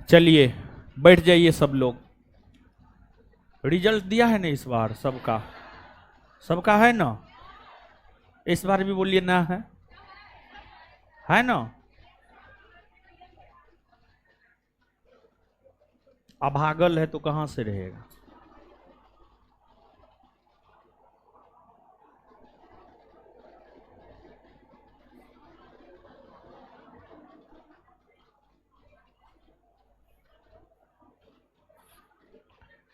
चलिए बैठ जाइए सब लोग। रिजल्ट दिया है ना इस बार सबका? सबका है ना? इस बार भी बोलिए ना है ना? अभागल है तो कहां से रहेगा।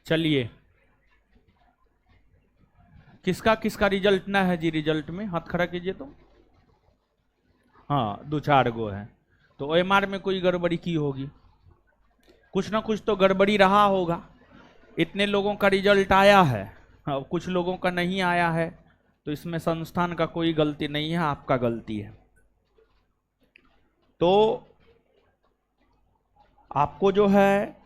चलिए, किसका किसका रिजल्ट ना है जी? रिजल्ट में हाथ खड़ा कीजिए तो। हाँ, दो चार गो है तो ओएमआर में कोई गड़बड़ी की होगी, कुछ ना कुछ तो गड़बड़ी रहा होगा। इतने लोगों का रिजल्ट आया है और कुछ लोगों का नहीं आया है, तो इसमें संस्थान का कोई गलती नहीं है, आपका गलती है। तो आपको जो है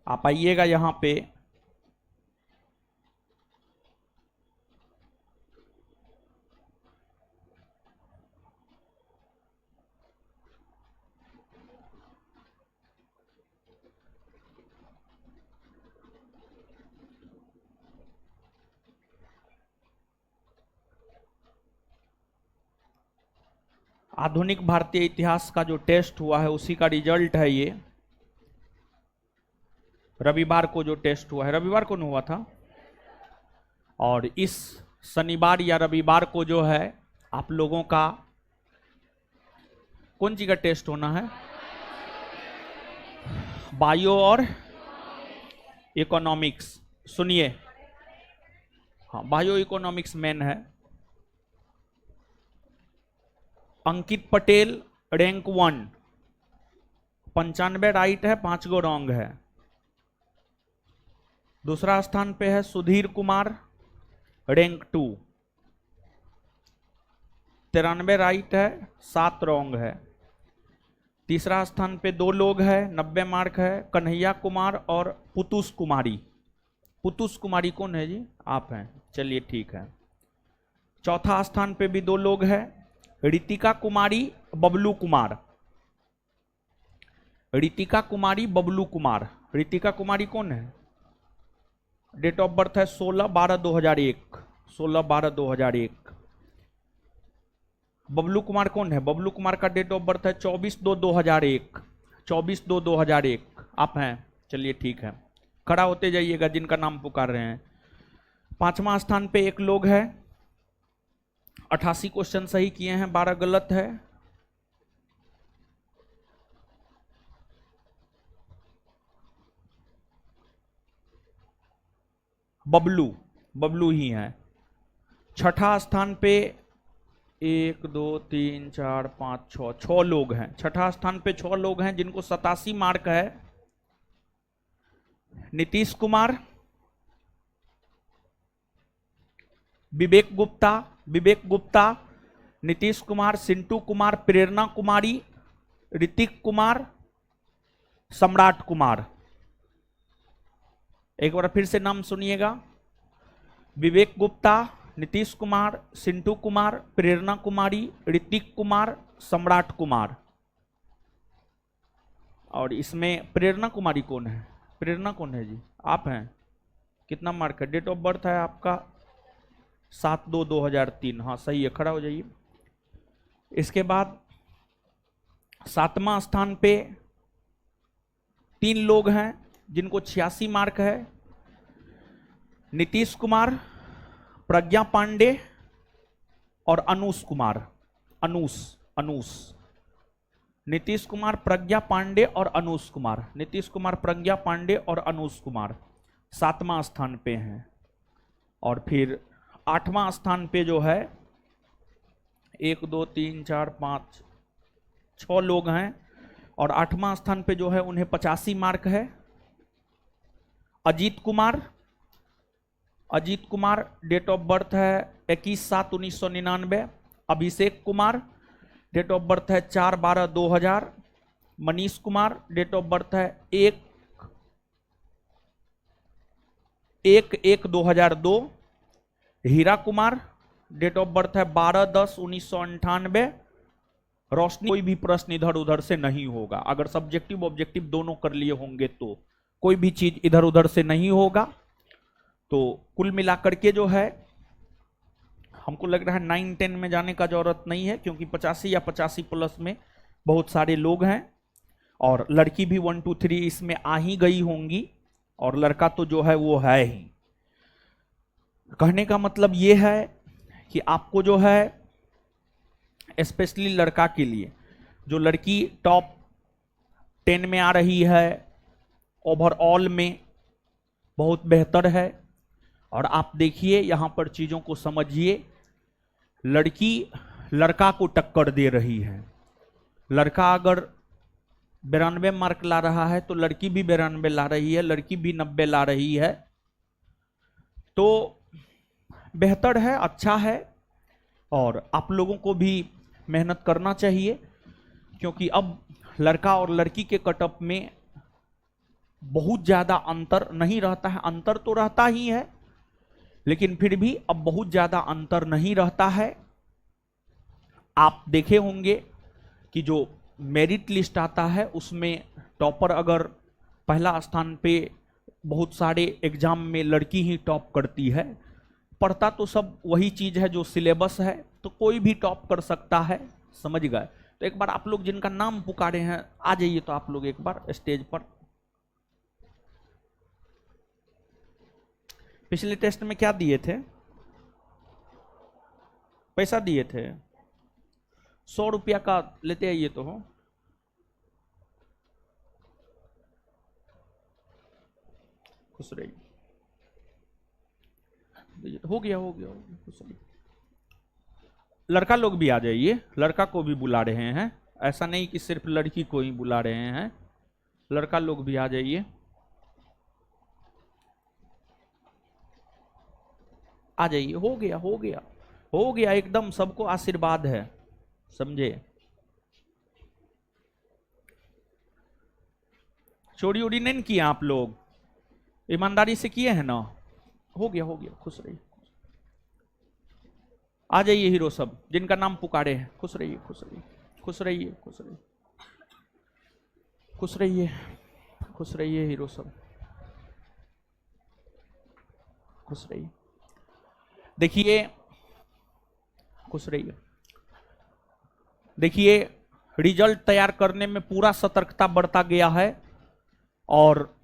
आप आइएगा यहाँ पे। आधुनिक भारतीय इतिहास का जो टेस्ट हुआ है उसी का रिजल्ट है ये। रविवार को जो टेस्ट हुआ है, रविवार को नहीं हुआ था, और इस शनिवार या रविवार को जो है आप लोगों का कौन सी का टेस्ट होना है? बायो और इकोनॉमिक्स। सुनिए, हाँ, बायो इकोनॉमिक्स मेन है। अंकित पटेल रैंक 1, 95 राइट है, 5 गो रॉन्ग है। दूसरा स्थान पे है सुधीर कुमार रैंक 2, 93 राइट है, 7 रॉन्ग है। तीसरा स्थान पे 2 लोग हैं, 90 मार्क है, कन्हैया कुमार और पुतुस कुमारी। पुतुस कुमारी कौन है जी? आप हैं, चलिए ठीक है। चौथा स्थान पे भी 2 लोग हैं, रितिका कुमारी, बबलू कुमार। रितिका कुमारी, बबलू कुमार। रितिका कुमारी कौन है? डेट ऑफ बर्थ है 16/12/2001, 16/12/2001। बबलू कुमार कौन है? बबलू कुमार का डेट ऑफ बर्थ है 24/2/2001, 24/2/2001। आप हैं, चलिए ठीक है। खड़ा होते जाइएगा जिनका नाम पुकार रहे हैं। पांचवा स्थान पे एक लोग है, 88 क्वेश्चन सही किए हैं, 12 गलत है। बबलू, बबलू ही है। छठा स्थान पे 1 2 3 4 5 6 6 लोग हैं। छठा स्थान पे 6 लोग हैं जिनको 87 मार्क है। नीतीश कुमार, विवेक गुप्ता, विवेक गुप्ता, नीतीश कुमार, सिंटू कुमार, प्रेरणा कुमारी, ऋतिक कुमार, सम्राट कुमार। एक बार फिर से नाम सुनिएगा, विवेक गुप्ता, नीतीश कुमार, सिंटू कुमार, प्रेरणा कुमारी, ऋतिक कुमार, सम्राट कुमार। और इसमें प्रेरणा कुमारी कौन है? प्रेरणा कौन है जी? आप हैं। कितना मार्क है? डेट ऑफ बर्थ है आपका 7/2/2003। हाँ सही है, खड़ा हो जाइए। इसके बाद 7वां स्थान पे 3 लोग हैं जिनको 86 मार्क है। नीतीश कुमार, प्रज्ञा पांडे और अनुष कुमार। अनुष, अनुष, नीतीश कुमार, प्रज्ञा पांडे और अनुष कुमार। नीतीश कुमार, प्रज्ञा पांडे और अनुष कुमार 7वां स्थान पे हैं। और फिर 8वां स्थान पे जो है 1 2 3 4 5 6 लोग हैं, और 8वां स्थान पे जो है उन्हें 85 मार्क है। Ajit Kumar, Ajit Kumar date of birth है 21/7/1999। Abhishek Kumar date of birth है 4/12/2000। Manish Kumar date of birth है 1 1/1/2002। Hira Kumar, date of birth है 12/10/1998। रोशनी, कोई भी प्रश्न इधर उधर से नहीं होगा, अगर सब्जेक्टिव ऑब्जेक्टिव दोनों कर लिए होंगे तो कोई भी चीज इधर उधर से नहीं होगा। तो कुल मिलाकर के जो है हमको लग रहा है 9-10 में जाने का जरूरत नहीं है, क्योंकि 85 या 85 प्लस में बहुत सारे लोग हैं, और लड़की भी 1 2 3 इसमें आ ही गई होंगी, और लड़का तो जो है वो है ही। कहने का मतलब ये है कि आपको जो है स्पेशली लड़का के लिए, जो लड़की टॉप 10 में आ रही है ओवरऑल में, बहुत बेहतर है। और आप देखिए यहां पर चीजों को समझिए, लड़की लड़का को टक्कर दे रही है। लड़का अगर 92 मार्क ला रहा है तो लड़की भी 92 ला रही है, लड़की भी 90 ला रही है, तो बेहतर है, अच्छा है। और आप लोगों को भी मेहनत करना चाहिए, क्योंकि अब लड़का और लड़की के कटअप में बहुत ज्यादा अंतर नहीं रहता है। अंतर तो रहता ही है, लेकिन फिर भी अब बहुत ज्यादा अंतर नहीं रहता है। आप देखे होंगे कि जो मेरिट लिस्ट आता है उसमें टॉपर अगर पहला स्थान पे, बहुत सारे एग्जाम में लड़की ही टॉप करती है। पढ़ता तो सब वही चीज है जो सिलेबस है, तो कोई भी टॉप कर सकता है, समझ गए। तो एक बार आप लोग जिनका नाम पुकारे हैं आ जाइए, तो आप लोग एक बार स्टेज पर। पिछले टेस्ट में क्या दिए थे? पैसा दिए थे, 100 रुपया का लेते आइए तो हो। खुश रहिए, हो गया हो गया हो गया, खुश रहिए। लड़का लोग भी आ जाइए, लड़का को भी बुला रहे हैं, ऐसा नहीं कि सिर्फ लड़की को ही बुला रहे हैं, लड़का लोग भी आ जाइए। आ जाइए, हो गया हो गया हो गया, एकदम सबको आशीर्वाद है, समझे। चोरी उड़ी नहीं किए आप लोग, ईमानदारी से किए हैं ना? हो गया हो गया, खुश रहिए। आ जाइए हीरो सब, जिनका नाम पुकारे हैं, खुश रहिए खुश रहिए खुश रहिए खुश रहिए खुश रहिए खुश रहिए हीरो सब, खुश रहिए। देखिए, खुश रहिए। देखिए, रिजल्ट तैयार करने में पूरा सतर्कता बरता गया है, और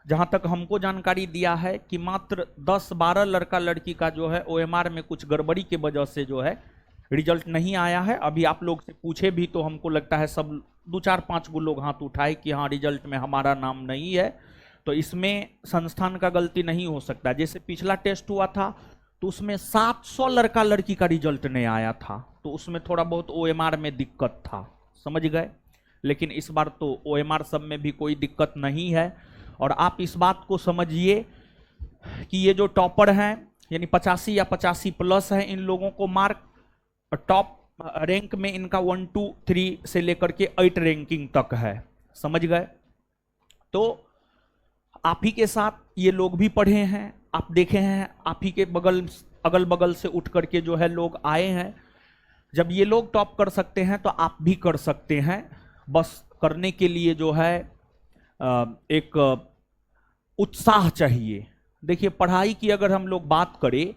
जहां तक हमको जानकारी दिया है कि मात्र 10-12 लड़का लड़की का जो है ओएमआर में कुछ गड़बड़ी के वजह से जो है रिजल्ट नहीं आया है। अभी आप लोग से पूछे भी तो हमको लगता है सब 2-4-5 गो लोग हाथ उठाए कि हाँ रिजल्ट में हमारा नाम नहीं है, तो इसमें संस्थान का गलती नहीं हो सकता। जैसे पिछला टेस्ट हुआ था तो उसमें 700 लड़का लड़की का रिजल्ट नहीं आया था, तो उसमें थोड़ा बहुत ओएमआर में दिक्कत था, समझ गए। लेकिन इस बार तो ओएमआर सब में भी कोई दिक्कत नहीं है। और आप इस बात को समझिए कि ये जो टॉपर हैं, यानी 85 या 85 प्लस है, इन लोगों को मार्क टॉप रैंक में इनका 1 2 3 से लेकर के 8 रैंकिंग तक है, समझ गए। तो आप ही के साथ ये लोग भी पढ़े हैं, आप देखे हैं, आप ही के बगल अगल बगल से उठ करके जो है लोग आए हैं। जब ये लोग टॉप कर सकते हैं तो आप भी कर सकते हैं, बस करने के लिए जो है एक उत्साह चाहिए। देखिए, पढ़ाई की अगर हम लोग बात करें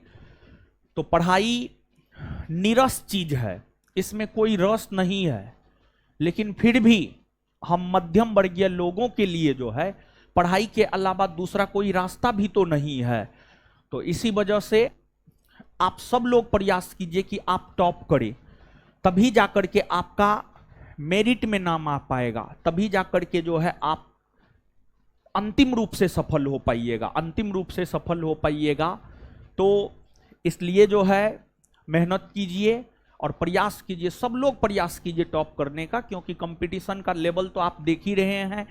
तो पढ़ाई नीरस चीज है, इसमें कोई रस नहीं है, लेकिन फिर भी हम मध्यम वर्गीय लोगों के लिए जो है पढ़ाई के अलावा दूसरा कोई रास्ता भी तो नहीं है। तो इसी वजह से आप सब लोग प्रयास कीजिए कि आप टॉप करें, तभी जाकर के आपका मेरिट में नाम आ पाएगा, तभी जाकर के जो है आप अंतिम रूप से सफल हो पाइएगा, अंतिम रूप से सफल हो पाइएगा। तो इसलिए जो है मेहनत कीजिए और प्रयास कीजिए, सब लोग प्रयास कीजिए टॉप करने का, क्योंकि कंपटीशन का लेवल तो आप देख ही रहे हैं।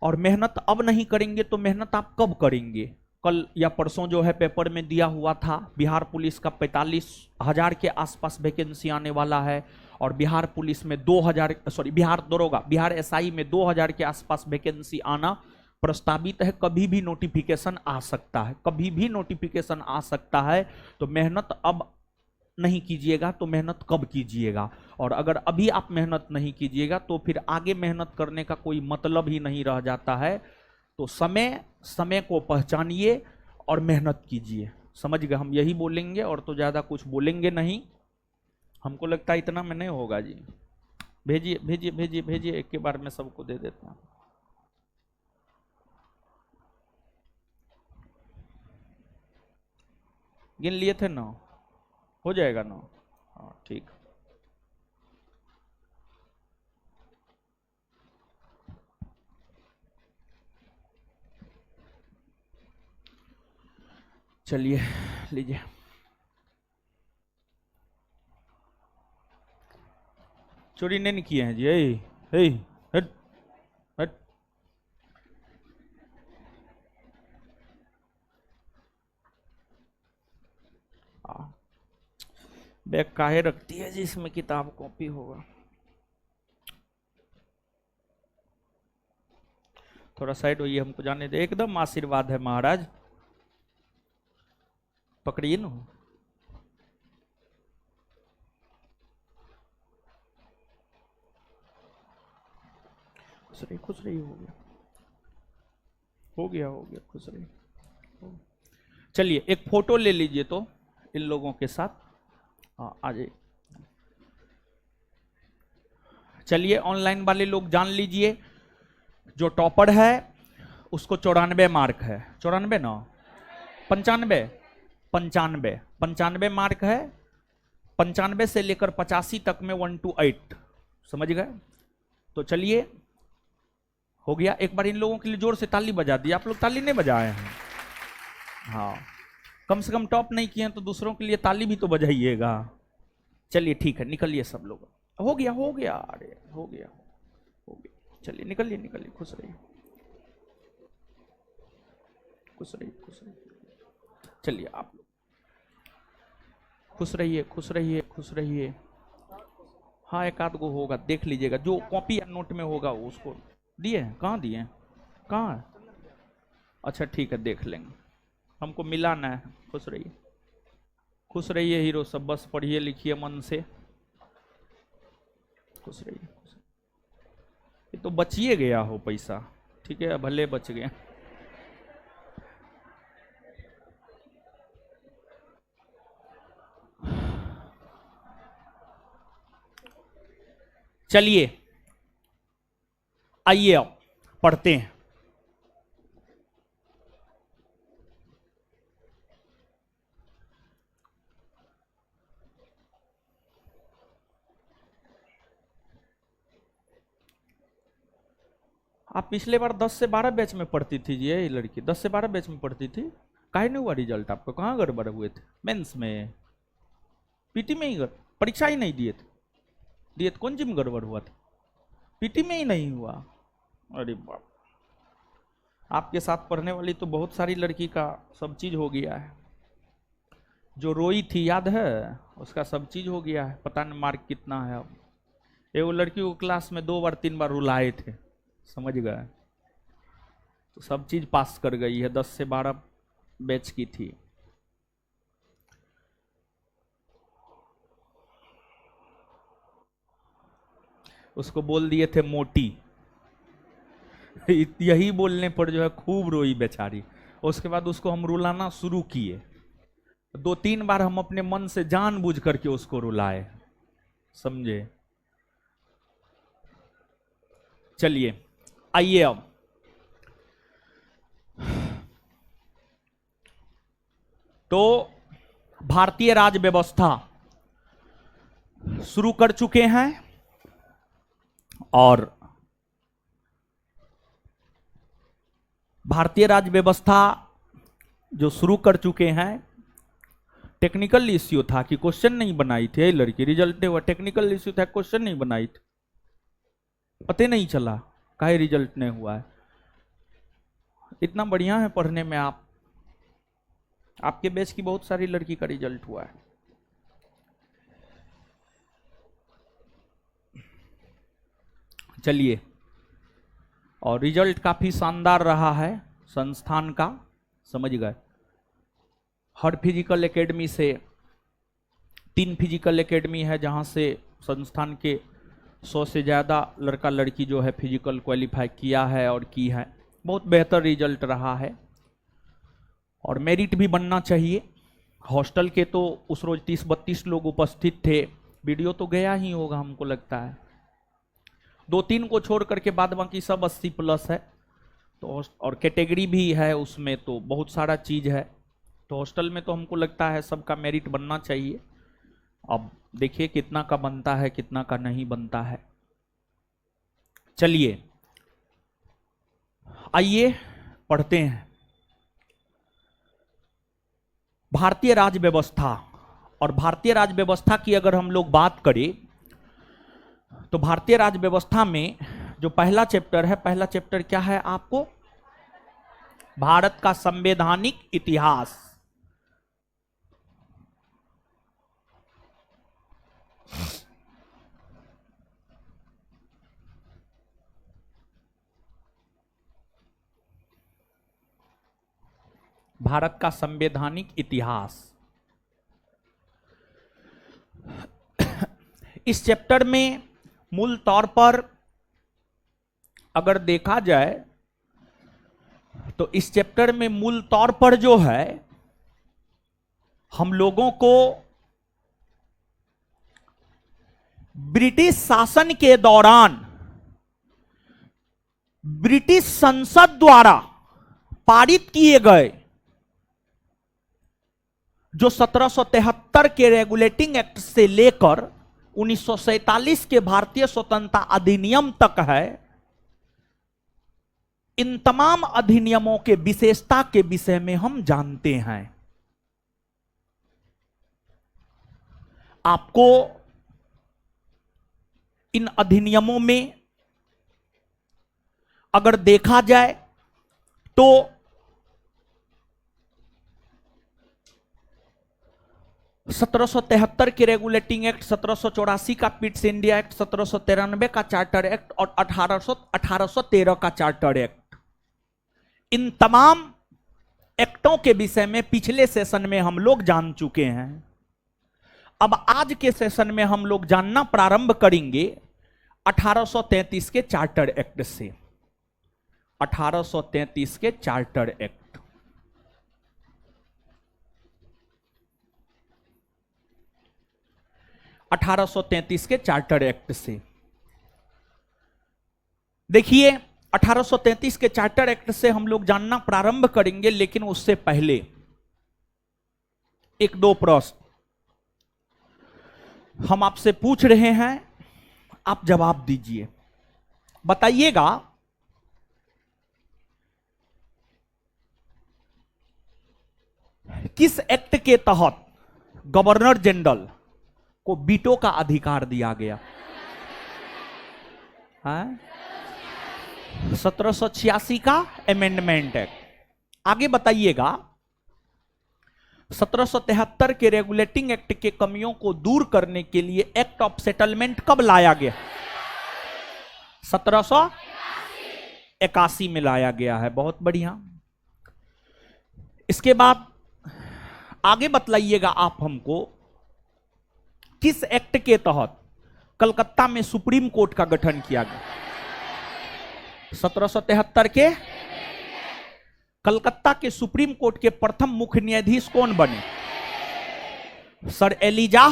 और मेहनत अब नहीं करेंगे तो मेहनत आप कब करेंगे? कल या परसों जो है पेपर में दिया हुआ था, बिहार पुलिस का 45,000 के आसपास वैकेंसी आने वाला है, और बिहार पुलिस में 2000, सॉरी बिहार दरोगा, बिहार एसआई में 2000 के आसपास वैकेंसी आना प्रस्तावित है, कभी भी नोटिफिकेशन आ सकता है, कभी भी नोटिफिकेशन आ सकता है। तो मेहनत अब नहीं कीजिएगा तो मेहनत कब कीजिएगा? और अगर अभी आप मेहनत नहीं कीजिएगा तो फिर आगे मेहनत करने का कोई मतलब ही नहीं रह जाता है। तो समय को पहचानिए और मेहनत कीजिए। समझ गए? हम यही बोलेंगे और तो ज्यादा कुछ बोलेंगे नहीं। हमको लगता है इतना में नहीं होगा जी। भेजिए भेजिए भेजिए भेजिए, एक के बार में सबको दे देता हूँ। गिन लिए थे 9? हो जाएगा 9? हाँ ठीक। चलिए लीजिए। चोरी नहीं किए हैं जी। ए, हट हट। बैग काहे रखती है जी इसमें किताब कॉपी होगा। थोड़ा साइड होइए, हमको जाने दे। एकदम आशीर्वाद है महाराज, पकड़िए ना। खुश रही हो गया, हो गया हो गया, खुश रही। चलिए एक फोटो ले लीजिए तो इन लोगों के साथ। हाँ आ जाइए। चलिए ऑनलाइन वाले लोग जान लीजिए, जो टॉपर है उसको 94 मार्क है। 94 ना 95? 95 95 मार्क है। 95 से लेकर 85 तक में 1 to 8। समझ गए? तो चलिए हो गया। एक बार इन लोगों के लिए जोर से ताली बजा दी। आप लोग ताली नहीं बजाए हैं? हाँ, कम से कम टॉप नहीं किए हैं तो दूसरों के लिए ताली भी तो बजाइएगा। चलिए ठीक है, निकलिए सब लोग। हो गया हो गया, अरे हो गया हो गया। चलिए निकलिए निकलिए, खुश रहिए खुश रहिए खुश रहिए। चलिए आप लोग खुश रहिए खुश रहिए खुश रहिए। हाँ एक आध गो होगा, देख लीजिएगा। जो कॉपी या नोट में होगा उसको दिए हैं। कहाँ दिए हैं? कहाँ है? अच्छा ठीक है, देख लेंगे। हमको मिलाना है। खुश रहिए खुश रहिए हीरो सब। बस पढ़िए लिखिए मन से। खुश रहिए। ये तो बचिए गया हो पैसा, ठीक है, भले बच गए। चलिए आइए अब पढ़ते हैं। आप पिछले बार 10 से 12 बैच में पढ़ती थी जी, ये लड़की 10 से 12 बैच में पढ़ती थी। काहे नहीं हुआ रिजल्ट आपको? कहाँ गड़बड़ हुए थे? मेंस में? पीटी में ही परीक्षा ही नहीं दिए थे? दिए थे, कौन जिम गड़बड़ हुआ था? पीटी में ही नहीं हुआ? अरे बाप, आपके साथ पढ़ने वाली तो बहुत सारी लड़की का सब चीज हो गया है। जो रोई थी याद है, उसका सब चीज हो गया है। पता नहीं मार्क कितना है अब। ये वो लड़की को क्लास में 2 बार 3 बार रुलाए थे, समझ गए? तो सब चीज पास कर गई है। 10 से 12 बैच की थी। उसको बोल दिए थे मोटी। यही बोलने पर जो है खूब रोई बेचारी। उसके बाद उसको हम रुलाना शुरू किए। 2-3 बार हम अपने मन से जानबूझ करके उसको रुलाए, समझे? चलिए आइए अब तो भारतीय राज्य व्यवस्था शुरू कर चुके हैं और भारतीय राज्य व्यवस्था जो शुरू कर चुके हैं, टेक्निकल इश्यू था कि क्वेश्चन नहीं बनाई थी लड़की। रिजल्ट नहीं हुआ, टेक्निकल इश्यू था, क्वेश्चन नहीं बनाई थी। पता नहीं चला काहे रिजल्ट नहीं हुआ है। इतना बढ़िया है पढ़ने में आप। आपके बैच की बहुत सारी लड़की का रिजल्ट हुआ है। चलिए और रिजल्ट काफी शानदार रहा है संस्थान का, समझ गए। हर फिजिकल एकेडमी से 3 फिजिकल एकेडमी है जहां से संस्थान के 100 से ज़्यादा लड़का लड़की जो है फिजिकल क्वालिफाई किया है और की है। बहुत बेहतर रिजल्ट रहा है और मेरिट भी बनना चाहिए। हॉस्टल के तो उस रोज 30-32 लोग उपस्थित थे, वीडियो तो गया ही होगा हमको लगता है, 2-3 को छोड़ करके बाद बाकी सब 80+ है। तो और कैटेगरी भी है उसमें, तो बहुत सारा चीज़ है। तो हॉस्टल में तो हमको लगता है सबका मेरिट बनना चाहिए। अब देखिए कितना का बनता है कितना का नहीं बनता है। चलिए आइए पढ़ते हैं। भारतीय राज्य व्यवस्था, और भारतीय राज्य व्यवस्था की अगर हम लोग बात करें तो भारतीय राज्य व्यवस्था में जो पहला चैप्टर है, पहला चैप्टर क्या है आपको? भारत का संवैधानिक इतिहास। भारत का संवैधानिक इतिहास। इस चैप्टर में मूल तौर पर अगर देखा जाए तो इस चैप्टर में मूल तौर पर जो है हम लोगों को ब्रिटिश शासन के दौरान ब्रिटिश संसद द्वारा पारित किए गए जो 1773 के रेगुलेटिंग एक्ट से लेकर 1947 के भारतीय स्वतंत्रता अधिनियम तक है, इन तमाम अधिनियमों के विशेषता के विषय में हम जानते हैं। आपको इन अधिनियमों में अगर देखा जाए तो 1773 के रेगुलेटिंग एक्ट, 1784 का पिट्स इंडिया एक्ट, 1793 का चार्टर एक्ट और 1813 का चार्टर एक्ट, इन तमाम एक्टों के विषय में पिछले सेशन में हम लोग जान चुके हैं। अब आज के सेशन में हम लोग जानना प्रारंभ करेंगे 1833 के चार्टर एक्ट से। 1833 के चार्टर एक्ट, के चार्टर एक्ट से देखिए 1833 के चार्टर एक्ट से हम लोग जानना प्रारंभ करेंगे, लेकिन उससे पहले 1-2 प्रश्न हम आपसे पूछ रहे हैं, आप जवाब दीजिए। बताइएगा किस एक्ट के तहत गवर्नर जनरल को वीटो का अधिकार दिया गया? 1786 का अमेंडमेंट एक्ट। आगे बताइएगा 1773 के रेगुलेटिंग एक्ट के कमियों को दूर करने के लिए एक्ट ऑफ सेटलमेंट कब लाया गया? 1781 में लाया गया है। बहुत बढ़िया। इसके बाद आगे बतलाइएगा आप हमको किस एक्ट के तहत कलकत्ता में सुप्रीम कोर्ट का गठन किया गया? 1773 के कलकत्ता के सुप्रीम कोर्ट के प्रथम मुख्य न्यायाधीश कौन बने? Sir Elijah.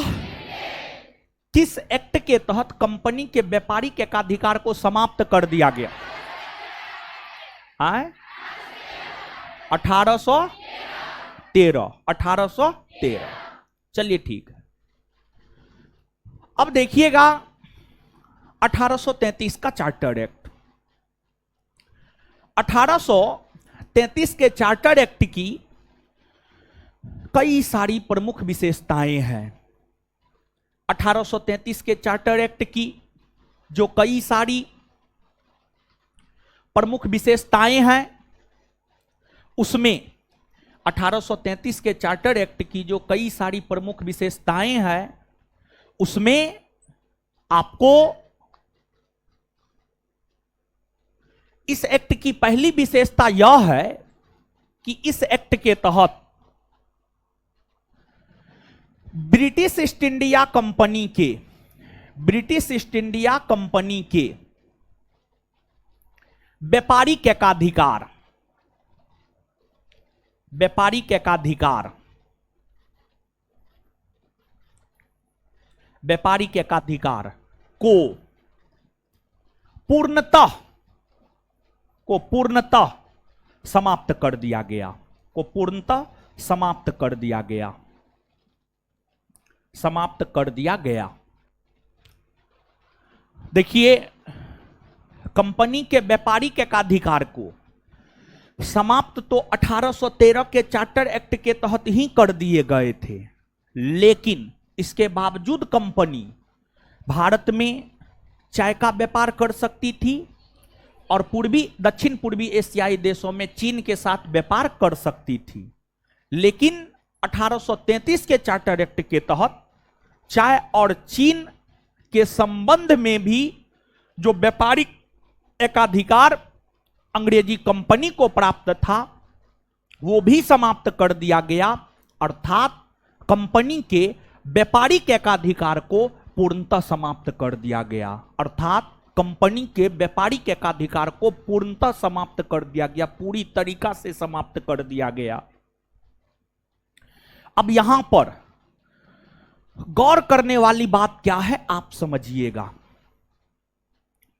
किस एक्ट के तहत कंपनी के व्यापारिक एकाधिकार को समाप्त कर दिया गया? 1813। चलिए ठीक है। अब देखिएगा 1833 का चार्टर एक्ट। 1833 के चार्टर एक्ट की कई सारी प्रमुख विशेषताएं हैं। 1833 के चार्टर एक्ट की जो कई सारी प्रमुख विशेषताएं हैं, उसमें 1833 के चार्टर एक्ट की जो कई सारी प्रमुख विशेषताएं हैं, उसमें आपको इस एक्ट की पहली विशेषता यह है कि इस एक्ट के तहत ब्रिटिश ईस्ट इंडिया कंपनी के व्यापारिक एकाधिकार को पूर्णतः समाप्त कर दिया गया। देखिए, कंपनी के व्यापारिक एकाधिकार को समाप्त तो 1813 के चार्टर एक्ट के तहत ही कर दिए गए थे, लेकिन इसके बावजूद कंपनी भारत में चाय का व्यापार कर सकती थी और दक्षिण पूर्वी एशियाई देशों में चीन के साथ व्यापार कर सकती थी। लेकिन 1833 के चार्टर एक्ट के तहत चाय और चीन के संबंध में भी जो व्यापारिक एकाधिकार अंग्रेजी कंपनी को प्राप्त था वो भी समाप्त कर दिया गया, अर्थात कंपनी के व्यापारिक एकाधिकार को पूर्णतः समाप्त कर दिया गया। पूरी तरीका से समाप्त कर दिया गया। अब यहां पर गौर करने वाली बात क्या है, आप समझिएगा।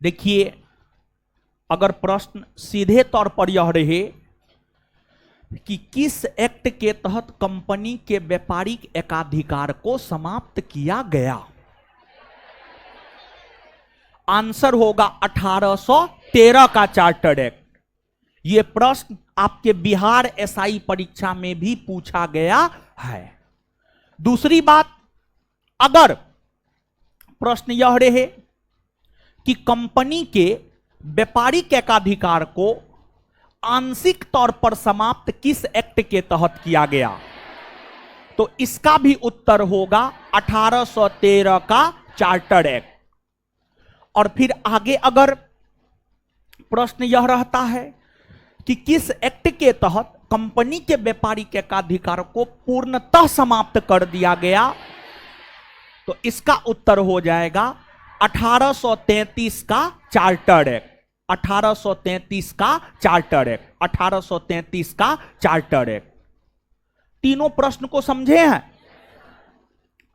देखिए, अगर प्रश्न सीधे तौर पर यह रहे कि किस एक्ट के तहत कंपनी के व्यापारिक एकाधिकार को समाप्त किया गया, आंसर होगा 1813 का चार्टर एक्ट। यह प्रश्न आपके बिहार एसआई परीक्षा में भी पूछा गया है। दूसरी बात, अगर प्रश्न यह रहे कि कंपनी के व्यापारिक एकाधिकार को आंशिक तौर पर समाप्त किस एक्ट के तहत किया गया, तो इसका भी उत्तर होगा 1813 का चार्टर एक्ट। और फिर आगे अगर प्रश्न यह रहता है कि किस एक्ट के तहत कंपनी के व्यापारिक एकाधिकार को पूर्णतः समाप्त कर दिया गया, तो इसका उत्तर हो जाएगा 1833 का चार्टर एक्ट। 1833 का चार्टर एक्ट। तीनों प्रश्न को समझे हैं?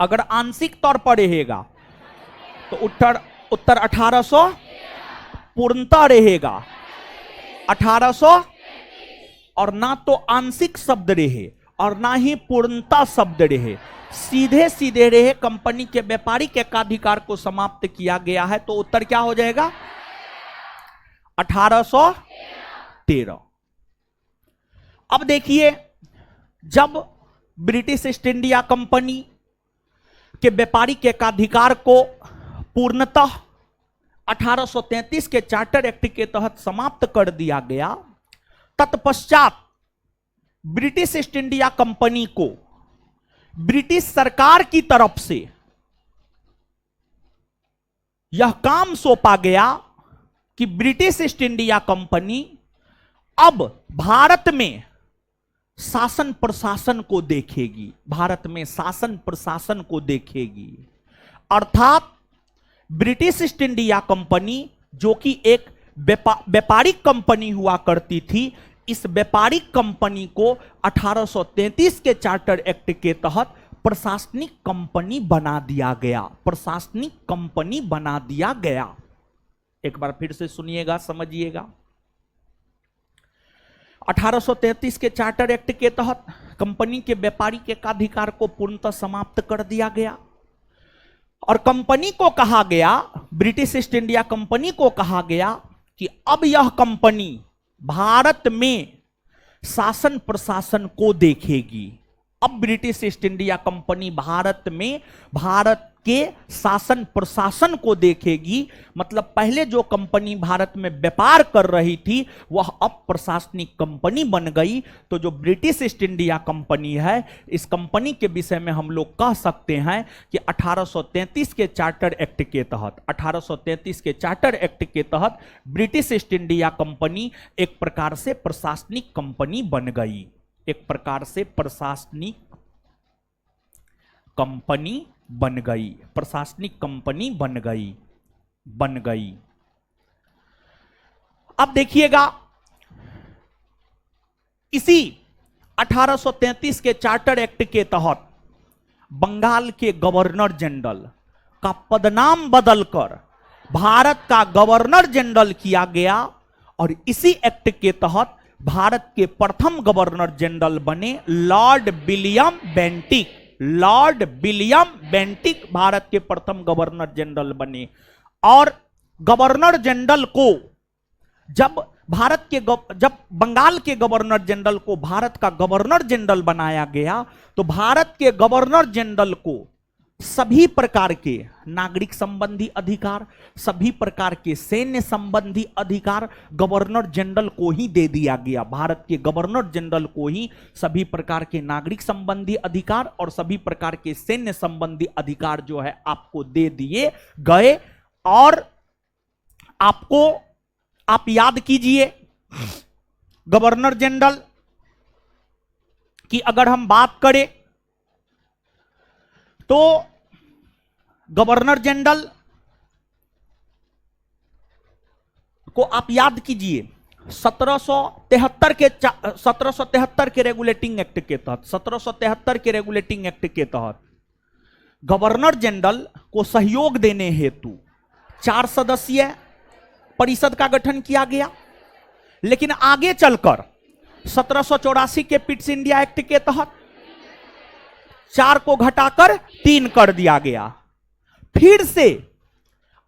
अगर आंशिक तौर पर रहेगा तो उत्तर 1800 पूर्णतः रहेगा 1800, और ना तो आंशिक शब्द रहे और ना ही पूर्णता शब्द रहे, सीधे सीधे रहे कंपनी के व्यापारिक एकाधिकार को समाप्त किया गया है, तो उत्तर क्या हो जाएगा? 1813। अब देखिए, जब ब्रिटिश ईस्ट इंडिया कंपनी के व्यापारिक एकाधिकार को पूर्णतः 1833 के चार्टर एक्ट के तहत समाप्त कर दिया गया, तत्पश्चात ब्रिटिश ईस्ट इंडिया कंपनी को ब्रिटिश सरकार की तरफ से यह काम सौंपा गया कि ब्रिटिश ईस्ट इंडिया कंपनी अब भारत में शासन प्रशासन को देखेगी। अर्थात ब्रिटिश ईस्ट इंडिया कंपनी, जो कि एक व्यापारिक कंपनी हुआ करती थी, इस व्यापारिक कंपनी को 1833 के चार्टर एक्ट के तहत प्रशासनिक कंपनी बना दिया गया। एक बार फिर से सुनिएगा, समझिएगा। 1833 के चार्टर एक्ट के तहत कंपनी के व्यापारिक एकाधिकार को पूर्णतः समाप्त कर दिया गया और कंपनी को कहा गया, ब्रिटिश ईस्ट इंडिया कंपनी को कहा गया कि अब यह कंपनी भारत में शासन प्रशासन को देखेगी। अब British east India company Bharat में भारत के शासन प्रशासन को देखेगी। मतलब पहले जो कंपनी भारत में व्यापार कर रही थी वह अब प्रशासनिक कंपनी बन गई। तो जो ब्रिटिश ईस्ट इंडिया कंपनी है, इस कंपनी के विषय में हम लोग कह सकते हैं कि 1833 के चार्टर एक्ट के तहत 1833 के चार्टर एक्ट के तहत ब्रिटिश ईस्ट इंडिया कंपनी एक प्रकार से प्रशासनिक कंपनी बन गई। एक प्रकार से प्रशासनिक कंपनी बन गई, प्रशासनिक कंपनी बन गई। अब देखिएगा, इसी 1833 के चार्टर एक्ट के तहत बंगाल के गवर्नर जनरल का पदनाम बदलकर भारत का गवर्नर जनरल किया गया और इसी एक्ट के तहत भारत के प्रथम गवर्नर जनरल बने Lord William Bentinck. Lord William Bentinck Bharat के प्रथम गवर्नर जनरल बने। और गवर्नर जनरल को जब बंगाल के गवर्नर जनरल को भारत का गवर्नर जनरल बनाया गया तो भारत के गवर्नर जनरल को सभी प्रकार के नागरिक संबंधी अधिकार, सभी प्रकार के सैन्य संबंधी अधिकार गवर्नर जनरल को ही दे दिया गया। भारत के गवर्नर जनरल को ही सभी प्रकार के नागरिक संबंधी अधिकार और सभी प्रकार के सैन्य संबंधी अधिकार जो है आपको दे दिए गए। और आपको आप याद कीजिए, गवर्नर जनरल की अगर हम बात करें तो गवर्नर जनरल को आप याद कीजिए 1773 के रेगुलेटिंग एक्ट के तहत 1773 के रेगुलेटिंग एक्ट के तहत गवर्नर जनरल को सहयोग देने हेतु 4 सदस्यीय परिषद का गठन किया गया। लेकिन आगे चलकर 1784 के पिट्स इंडिया एक्ट के तहत 4 को घटाकर 3 कर दिया गया। फिर से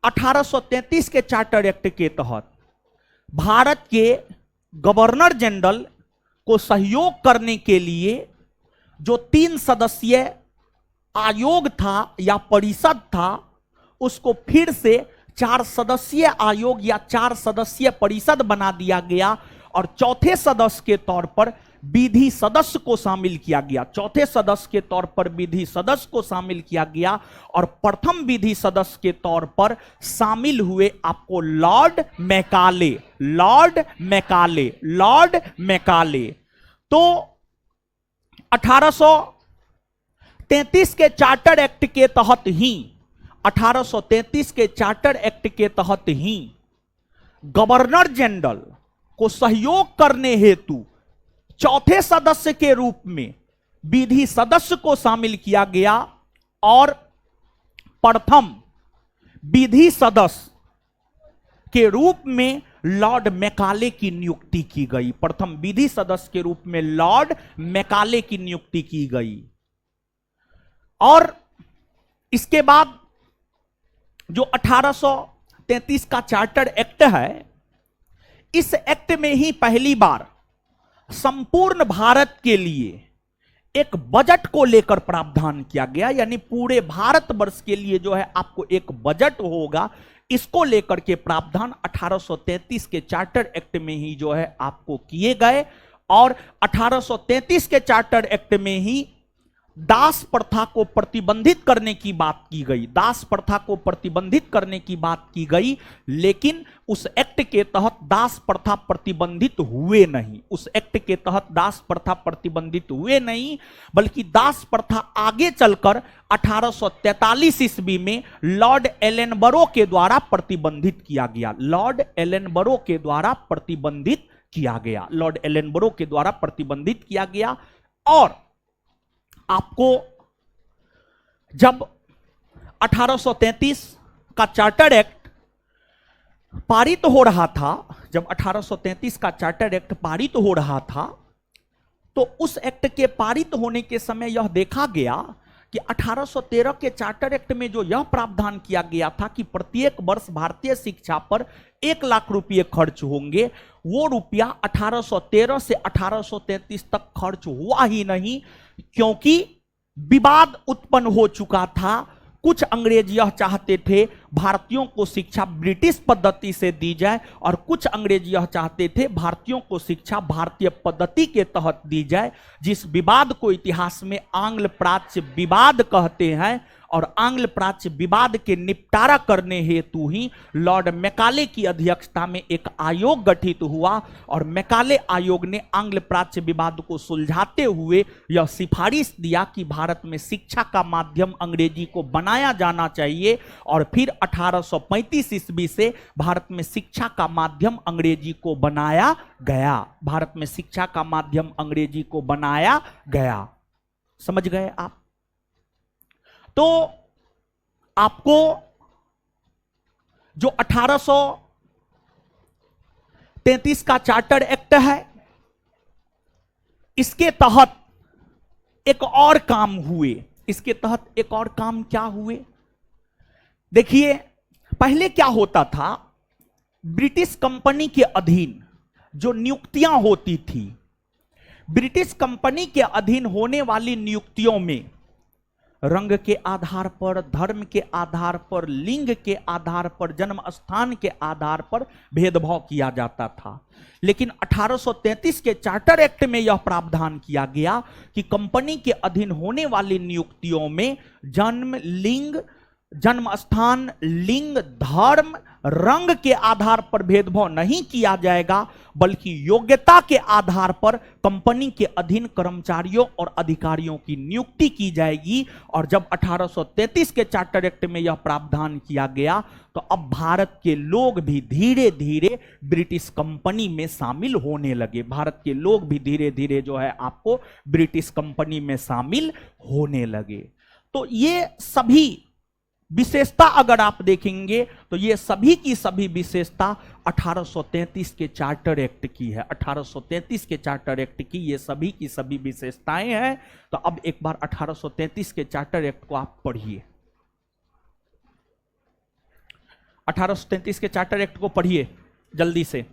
1833 के चार्टर एक्ट के तहत भारत के गवर्नर जनरल को सहयोग करने के लिए जो 3 सदस्यीय आयोग था या परिषद था, उसको फिर से 4 सदस्यीय आयोग या 4 सदस्यीय परिषद बना दिया गया और चौथे सदस्य के तौर पर विधि सदस्य को शामिल किया गया। चौथे सदस्य के तौर पर विधि सदस्य को शामिल किया गया और प्रथम विधि सदस्य के तौर पर शामिल हुए आपको Lord Macaulay. Lord Macaulay, Lord Macaulay. तो 1833 के चार्टर एक्ट के तहत ही 1833 के चार्टर एक्ट के तहत ही गवर्नर जनरल को सहयोग करने हेतु चौथे सदस्य के रूप में विधि सदस्य को शामिल किया गया और प्रथम विधि सदस्य के रूप में लॉर्ड मैकाले की नियुक्ति की गई। प्रथम विधि सदस्य के रूप में लॉर्ड मैकाले की नियुक्ति की गई। और इसके बाद जो 1833 का चार्टर एक्ट है, इस एक्ट में ही पहली बार संपूर्ण भारत के लिए एक बजट को लेकर प्रावधान किया गया। यानी पूरे भारतवर्ष के लिए जो है आपको एक बजट होगा, इसको लेकर के प्रावधान 1833 के चार्टर एक्ट में ही जो है आपको किए गए। और 1833 के चार्टर एक्ट में ही दास प्रथा को प्रतिबंधित करने की बात की गई। दास प्रथा को प्रतिबंधित करने की बात की गई, लेकिन उस एक्ट के तहत दास प्रथा प्रतिबंधित हुए नहीं। उस एक्ट के तहत दास प्रथा प्रतिबंधित हुए नहीं, बल्कि दास प्रथा आगे चलकर 1843 ईस्वी में लॉर्ड एलनबरो के द्वारा प्रतिबंधित किया गया। लॉर्ड एलनबरो के द्वारा प्रतिबंधित किया गया। लॉर्ड एलनबरो के द्वारा प्रतिबंधित किया गया। और आपको जब 1833 का चार्टर एक्ट पारित हो रहा था, जब 1833 का चार्टर एक्ट पारित हो रहा था, तो उस एक्ट के पारित होने के समय यह देखा गया कि 1813 के चार्टर एक्ट में जो यह प्रावधान किया गया था कि प्रत्येक वर्ष भारतीय शिक्षा पर 1 लाख रुपये खर्च होंगे, वो रुपया 1813 से 1833 तक खर्च हुआ ही नहीं, क्योंकि विवाद उत्पन्न हो चुका था कुछ अंग्रेज यह चाहते थे भारतीयों को शिक्षा ब्रिटिश पद्धति से दी जाए और कुछ अंग्रेज यह चाहते थे भारतीयों को शिक्षा भारतीय पद्धति के तहत दी जाए। जिस विवाद को इतिहास में आंग्ल प्राच्य विवाद कहते हैं और आंग्ल प्राच्य विवाद के निपटारा करने हेतु ही लॉर्ड मैकाले की अध्यक्षता में एक आयोग गठित हुआ और मैकाले आयोग ने आंग्ल प्राच्य विवाद को सुलझाते हुए यह सिफारिश दिया कि भारत में शिक्षा का माध्यम अंग्रेजी को बनाया जाना चाहिए और फिर 1835 ईस्वी से भारत में शिक्षा का माध्यम अंग्रेजी को बनाया गया। भारत में शिक्षा का माध्यम अंग्रेजी को बनाया गया। समझ गए आप? तो आपको जो 1833 का चार्टर एक्ट है, इसके तहत एक और काम हुए। इसके तहत एक और काम क्या हुए? देखिए, पहले क्या होता था, ब्रिटिश कंपनी के अधीन जो नियुक्तियां होती थी, ब्रिटिश कंपनी के अधीन होने वाली नियुक्तियों में रंग के आधार पर, धर्म के आधार पर, लिंग के आधार पर, जन्म स्थान के आधार पर भेदभाव किया जाता था। लेकिन 1833 के चार्टर एक्ट में यह प्रावधान किया गया कि कंपनी के अधीन होने वाली नियुक्तियों में जन्म, लिंग, जन्म स्थान, लिंग, धर्म, रंग के आधार पर भेदभाव नहीं किया जाएगा, बल्कि योग्यता के आधार पर कंपनी के अधीन कर्मचारियों और अधिकारियों की नियुक्ति की जाएगी। और जब 1833 के चार्टर एक्ट में यह प्रावधान किया गया तो अब भारत के लोग भी धीरे धीरे ब्रिटिश कंपनी में शामिल होने लगे। भारत के लोग भी धीरे धीरे जो है आपको ब्रिटिश कंपनी में शामिल होने लगे। तो ये सभी विशेषता अगर आप देखेंगे तो ये सभी की सभी विशेषता 1833 के चार्टर एक्ट की है। 1833 के चार्टर एक्ट की ये सभी की सभी विशेषताएं हैं। तो अब एक बार 1833 के चार्टर एक्ट को आप पढ़िए। 1833 के चार्टर एक्ट को पढ़िए जल्दी से।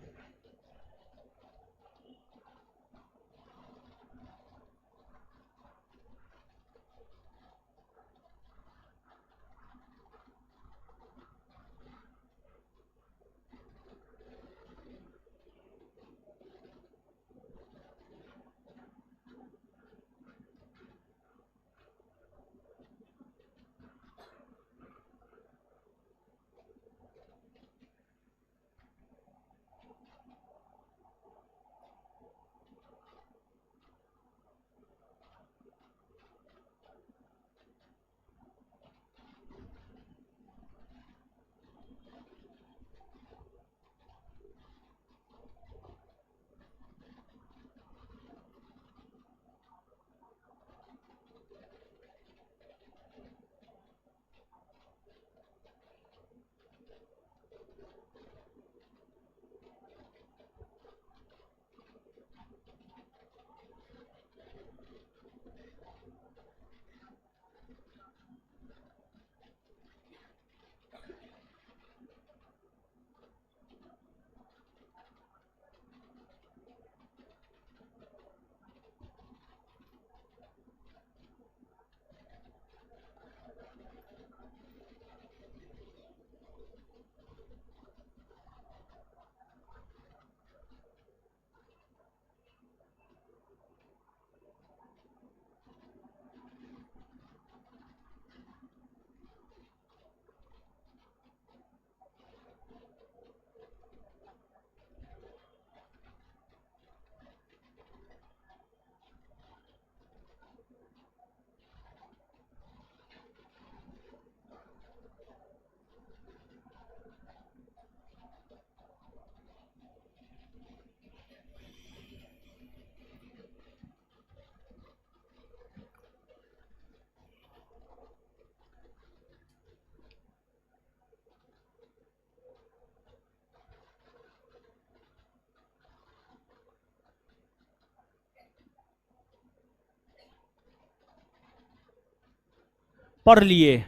पढ़ लिए,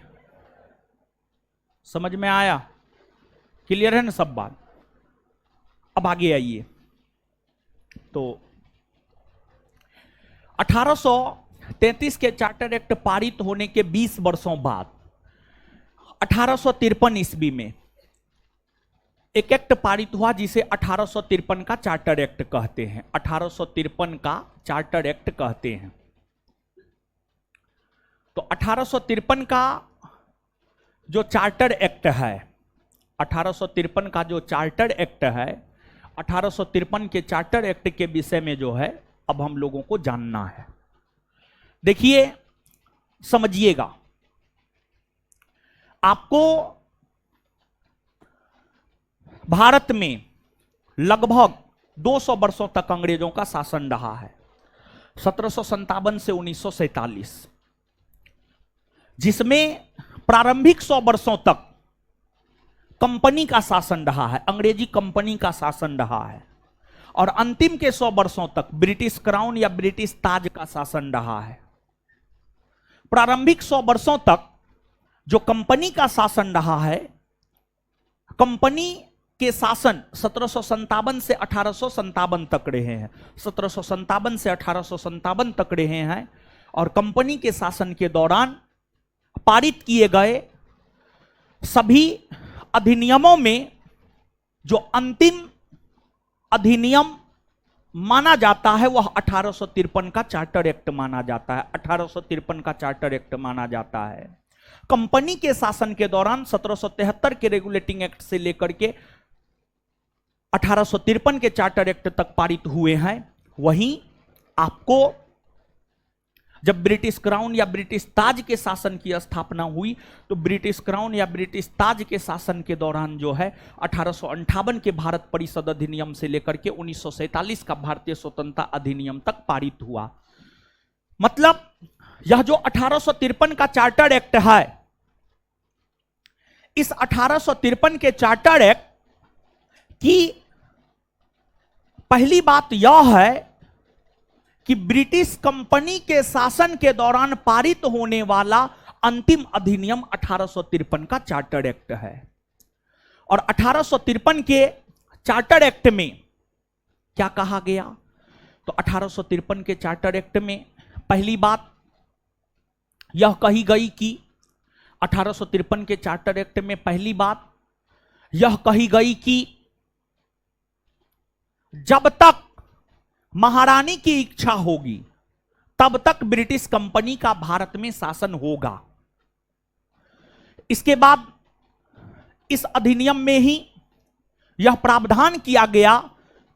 समझ में आया? क्लियर है ना सब बात? अब आगे आइए। तो 1833 के चार्टर एक्ट पारित होने के 20 वर्षों बाद 1853 ईस्वी में एक एक्ट पारित हुआ जिसे 1853 का चार्टर एक्ट कहते हैं। 1853 का चार्टर एक्ट कहते हैं। तो 1853 का जो चार्टर एक्ट है, 1853 का जो चार्टर एक्ट है, 1853 के चार्टर एक्ट के विषय में जो है अब हम लोगों को जानना है। देखिए, समझिएगा, आपको भारत में लगभग 200 वर्षों तक अंग्रेजों का शासन रहा है, 1757 से 1947, जिसमें प्रारंभिक 100 वर्षों तक कंपनी का शासन रहा है, अंग्रेजी कंपनी का शासन रहा है, और अंतिम के 100 वर्षों तक ब्रिटिश क्राउन या ब्रिटिश ताज का शासन रहा है। प्रारंभिक 100 वर्षों तक जो कंपनी का शासन रहा है, कंपनी के शासन 1757 से 1857 तक रहे हैं, 1757 से 1857 तक रहे हैं, और कंपनी के शासन के दौरान पारित किए गए सभी अधिनियमों में जो अंतिम अधिनियम माना जाता है वह 1853 का चार्टर एक्ट माना जाता है। 1853 का चार्टर एक्ट माना जाता है। कंपनी के शासन के दौरान 1773 के रेगुलेटिंग एक्ट से लेकर के 1853 के चार्टर एक्ट तक पारित हुए हैं। वहीं आपको जब ब्रिटिश क्राउन या ब्रिटिश ताज के शासन की स्थापना हुई तो ब्रिटिश क्राउन या ब्रिटिश ताज के शासन के दौरान जो है 1858 के भारत परिषद अधिनियम से लेकर के 1947 का भारतीय स्वतंत्रता अधिनियम तक पारित हुआ। मतलब यह जो 1853 का चार्टर एक्ट है, इस 1853 के चार्टर एक्ट की पहली बात यह है कि ब्रिटिश कंपनी के शासन के दौरान पारित होने वाला अंतिम अधिनियम 1853 का चार्टर एक्ट है। और 1853 के चार्टर एक्ट में क्या कहा गया? तो 1853 के चार्टर एक्ट में पहली बात यह कही गई कि 1853 के चार्टर एक्ट में पहली बात यह कही गई कि जब तक महारानी की इच्छा होगी तब तक ब्रिटिश कंपनी का भारत में शासन होगा। इसके बाद इस अधिनियम में ही यह प्रावधान किया गया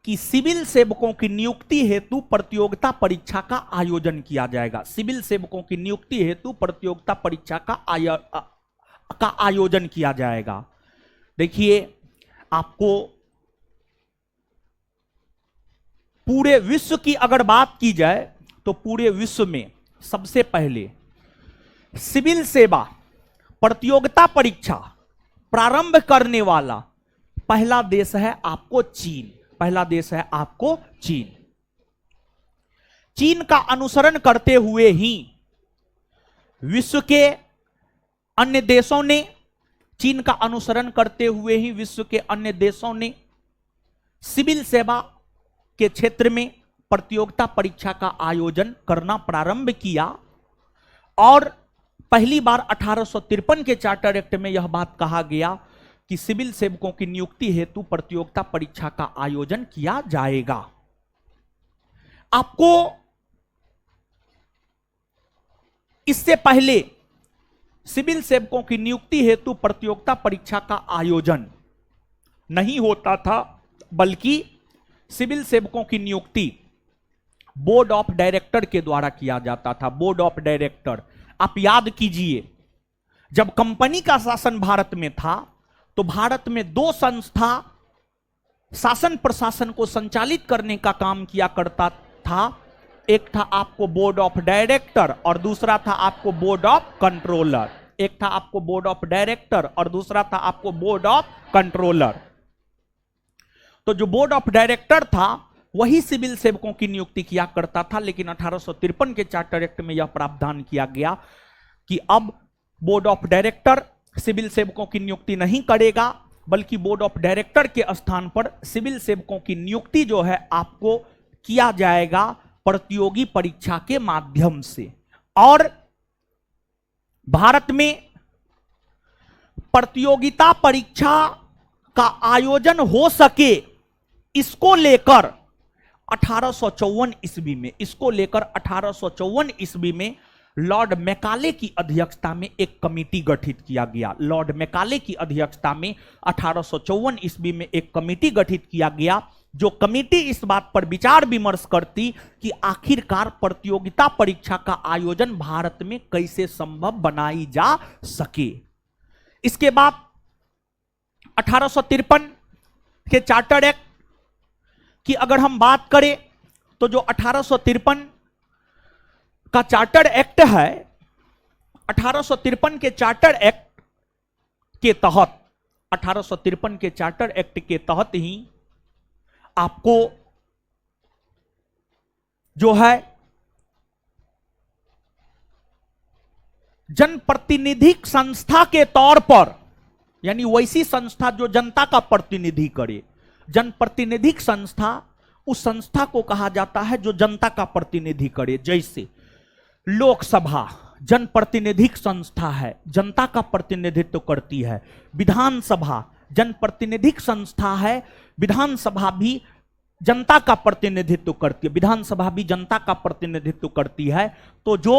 कि सिविल सेवकों की नियुक्ति हेतु प्रतियोगिता परीक्षा का आयोजन किया जाएगा। सिविल सेवकों की नियुक्ति हेतु प्रतियोगिता परीक्षा का आयोजन किया जाएगा। देखिए, आपको पूरे विश्व की अगर बात की जाए तो पूरे विश्व में सबसे पहले सिविल सेवा प्रतियोगिता परीक्षा प्रारंभ करने वाला पहला देश है आपको चीन। पहला देश है आपको चीन। चीन का अनुसरण करते हुए ही विश्व के अन्य देशों ने, चीन का अनुसरण करते हुए ही विश्व के अन्य देशों ने सिविल सेवा के क्षेत्र में प्रतियोगिता परीक्षा का आयोजन करना प्रारंभ किया। और पहली बार 1853 के चार्टर एक्ट में यह बात कहा गया कि सिविल सेवकों की नियुक्ति हेतु प्रतियोगिता परीक्षा का आयोजन किया जाएगा। आपको इससे पहले सिविल सेवकों की नियुक्ति हेतु प्रतियोगिता परीक्षा का आयोजन नहीं होता था, बल्कि सिविल सेवकों की नियुक्ति बोर्ड ऑफ डायरेक्टर के द्वारा किया जाता था। बोर्ड ऑफ डायरेक्टर, आप याद कीजिए, जब कंपनी का शासन भारत में था तो भारत में दो संस्था शासन प्रशासन को संचालित करने का काम किया करता था। एक था आपको बोर्ड ऑफ डायरेक्टर और दूसरा था आपको बोर्ड ऑफ कंट्रोलर। एक था आपको बोर्ड ऑफ डायरेक्टर और दूसरा था आपको बोर्ड ऑफ कंट्रोलर। तो जो बोर्ड ऑफ डायरेक्टर था वही सिविल सेवकों की नियुक्ति किया करता था। लेकिन 1853 के चार्टर एक्ट में यह प्रावधान किया गया कि अब बोर्ड ऑफ डायरेक्टर सिविल सेवकों की नियुक्ति नहीं करेगा, बल्कि बोर्ड ऑफ डायरेक्टर के स्थान पर सिविल सेवकों की नियुक्ति जो है आपको किया जाएगा प्रतियोगी परीक्षा के माध्यम से। और भारत में प्रतियोगिता परीक्षा का आयोजन हो सके, इसको लेकर 1854 ईस्वी में, इसको लेकर 1854 ईस्वी में लॉर्ड मैकाले की अध्यक्षता में एक कमेटी गठित किया गया। लॉर्ड मैकाले की अध्यक्षता में 1854 ईस्वी में एक कमेटी गठित किया गया, जो कमेटी इस बात पर विचार विमर्श करती कि आखिरकार प्रतियोगिता परीक्षा का आयोजन भारत में कैसे संभव बनाई जा सके। इसके बाद 1853 के चार्टर एक्ट की अगर हम बात करें तो जो 1853 का चार्टर एक्ट है, 1853 के चार्टर एक्ट के तहत, 1853 के चार्टर एक्ट के तहत ही आपको जो है जनप्रतिनिधिक संस्था के तौर पर, यानी वैसी संस्था जो जनता का प्रतिनिधि करे, जनप्रतिनिधिक संस्था, उस संस्था को कहा जाता है जो जनता का प्रतिनिधि करे। जैसे लोकसभा जनप्रतिनिधिक संस्था है, जनता का प्रतिनिधित्व करती है। विधानसभा जनप्रतिनिधिक संस्था है, विधानसभा भी जनता का प्रतिनिधित्व करती है, विधानसभा भी जनता का प्रतिनिधित्व करती है। तो जो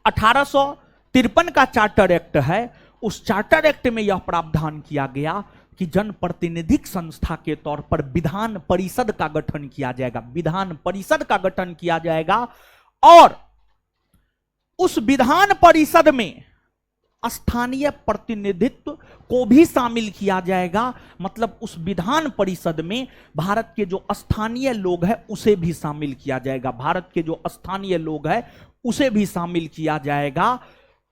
1853 का चार्टर एक्ट है, उस चार्टर एक्ट में यह प्रावधान किया गया कि जनप्रतिनिधिक संस्था के तौर पर विधान परिषद का गठन किया जाएगा, विधान परिषद का गठन किया जाएगा, और उस विधान परिषद में स्थानीय प्रतिनिधित्व को भी शामिल किया जाएगा। मतलब उस विधान परिषद में भारत के जो स्थानीय लोग हैं उसे भी शामिल किया जाएगा, भारत के जो स्थानीय लोग हैं उसे भी शामिल किया जाएगा।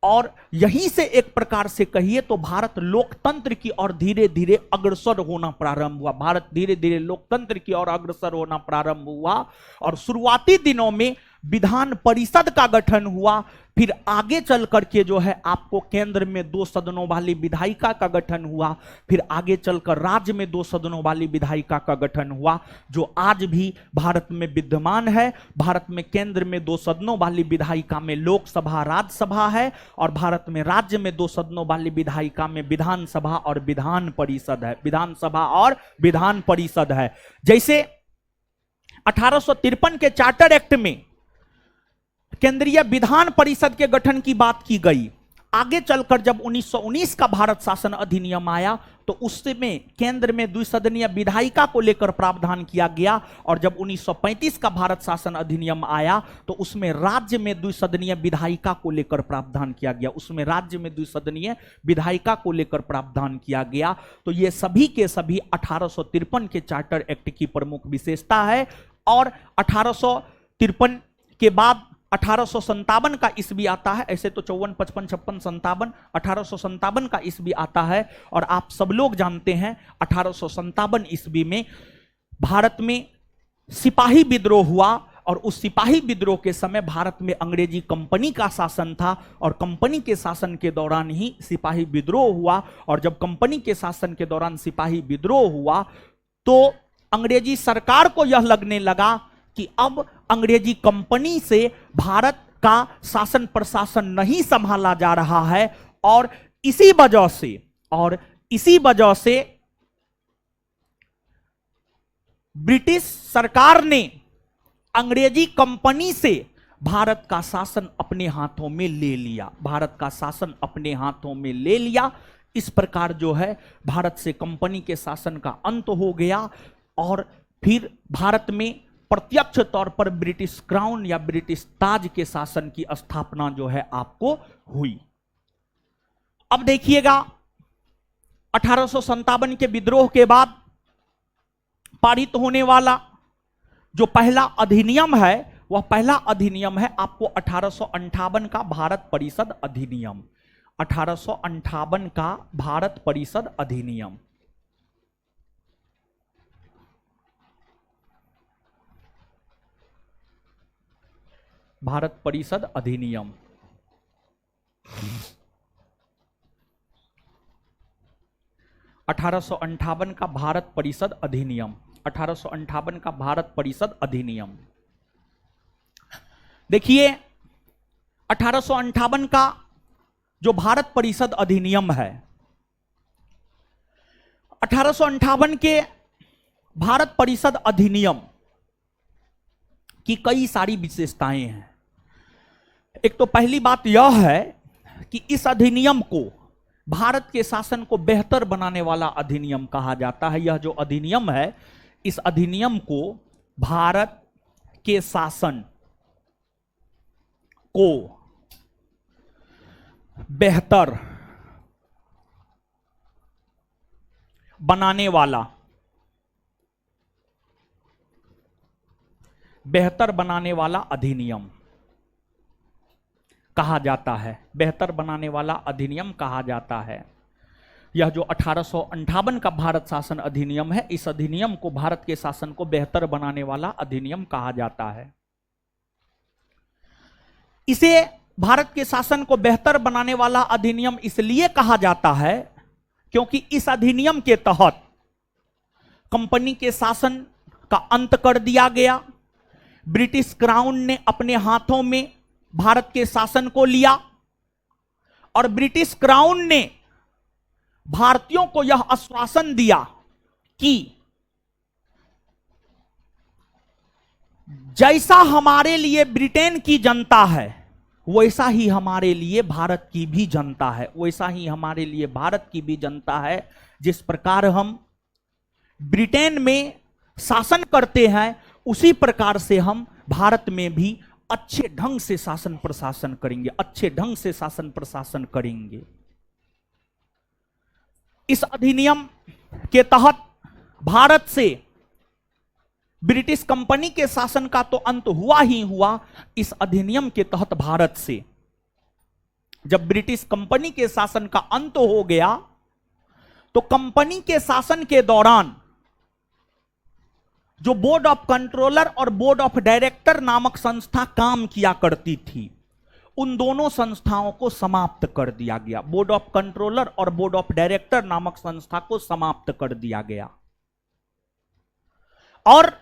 और यहीं से एक प्रकार से कहिए तो भारत लोकतंत्र की ओर धीरे धीरे अग्रसर होना प्रारंभ हुआ, भारत धीरे धीरे लोकतंत्र की ओर अग्रसर होना प्रारंभ हुआ। और शुरुआती दिनों में विधान परिषद का गठन हुआ, फिर आगे चल करके जो है आपको केंद्र में 2 सदनों वाली विधायिका का गठन हुआ, फिर आगे चलकर राज्य में 2 सदनों वाली विधायिका का गठन हुआ, जो आज भी भारत में विद्यमान है। भारत में केंद्र में 2 सदनों वाली विधायिका में लोकसभा राज्यसभा है, और भारत में राज्य में 2 सदनों वाली विधायिका में विधानसभा और विधान परिषद है, विधानसभा और विधान परिषद है। जैसे 1853 के चार्टर एक्ट में केंद्रीय विधान परिषद के गठन की बात की गई। आगे चलकर जब 1919 का भारत शासन अधिनियम आया तो उसमें केंद्र में द्विसदनीय विधायिका को लेकर प्रावधान किया गया, और जब 1935 का भारत शासन अधिनियम आया तो उसमें राज्य में द्विसदनीय विधायिका को लेकर प्रावधान किया गया, उसमें राज्य में द्विसदनीय विधायिका को लेकर प्रावधान किया गया। तो ये सभी के सभी 1853 के चार्टर एक्ट की प्रमुख विशेषता है। और 1853 के बाद 1857 का ईस्वी आता है, ऐसे तो 54, 55, 56, 57, 1857 का ईस्वी आता है। और आप सब लोग जानते हैं 1857 ईस्वी में भारत में सिपाही विद्रोह हुआ, और उस सिपाही विद्रोह के समय भारत में अंग्रेजी कंपनी का शासन था, और कंपनी के शासन के दौरान ही सिपाही विद्रोह हुआ। और जब कंपनी के शासन के दौरान सिपाही विद्रोह हुआ तो अंग्रेजी सरकार को यह लगने लगा कि अब अंग्रेजी कंपनी से भारत का शासन प्रशासन नहीं संभाला जा रहा है, और इसी वजह से ब्रिटिश सरकार ने अंग्रेजी कंपनी से भारत का शासन अपने हाथों में ले लिया, भारत का शासन अपने हाथों में ले लिया। इस प्रकार जो है भारत से कंपनी के शासन का अंत हो गया, और फिर भारत में प्रत्यक्ष तौर पर ब्रिटिश क्राउन या ब्रिटिश ताज के शासन की स्थापना जो है आपको हुई। अब देखिएगा 1857 के विद्रोह के बाद पारित होने वाला जो पहला अधिनियम है, वह पहला अधिनियम है आपको 1858 का भारत परिषद अधिनियम, 1858 का भारत परिषद अधिनियम। भारत परिषद अधिनियम 1858 का भारत परिषद अधिनियम, 1858 का भारत परिषद अधिनियम। देखिए 1858 का जो भारत परिषद अधिनियम है, 1858 के भारत परिषद अधिनियम की कई सारी विशेषताएं हैं। एक तो पहली बात यह है कि इस अधिनियम को भारत के शासन को बेहतर बनाने वाला अधिनियम कहा जाता है। यह जो अधिनियम है, इस अधिनियम को भारत के शासन को बेहतर बनाने वाला अधिनियम कहा जाता है। बेहतर बनाने वाला अधिनियम कहा जाता है। यह जो 1858 का भारत शासन अधिनियम है, इस अधिनियम को भारत के शासन को बेहतर बनाने वाला अधिनियम कहा जाता है। इसे भारत के शासन को बेहतर बनाने वाला अधिनियम इसलिए कहा जाता है क्योंकि इस अधिनियम के तहत कंपनी के शासन का अंत कर दिया गया। ब्रिटिश क्राउन ने अपने हाथों में भारत के शासन को लिया और ब्रिटिश क्राउन ने भारतीयों को यह आश्वासन दिया कि जैसा हमारे लिए ब्रिटेन की जनता है, वैसा ही हमारे लिए भारत की भी जनता है, वैसा ही हमारे लिए भारत की भी जनता है। जिस प्रकार हम ब्रिटेन में शासन करते हैं, उसी प्रकार से हम भारत में भी अच्छे ढंग से शासन प्रशासन करेंगे, अच्छे ढंग से शासन प्रशासन करेंगे। इस अधिनियम के तहत भारत से ब्रिटिश कंपनी के शासन का तो अंत हुआ ही हुआ। इस अधिनियम के तहत भारत से जब ब्रिटिश कंपनी के शासन का अंत हो गया, तो कंपनी के शासन के दौरान जो बोर्ड ऑफ कंट्रोलर और बोर्ड ऑफ डायरेक्टर नामक संस्था काम किया करती थी, उन दोनों संस्थाओं को समाप्त कर दिया गया। बोर्ड ऑफ कंट्रोलर और बोर्ड ऑफ डायरेक्टर नामक संस्था को समाप्त कर दिया गया। और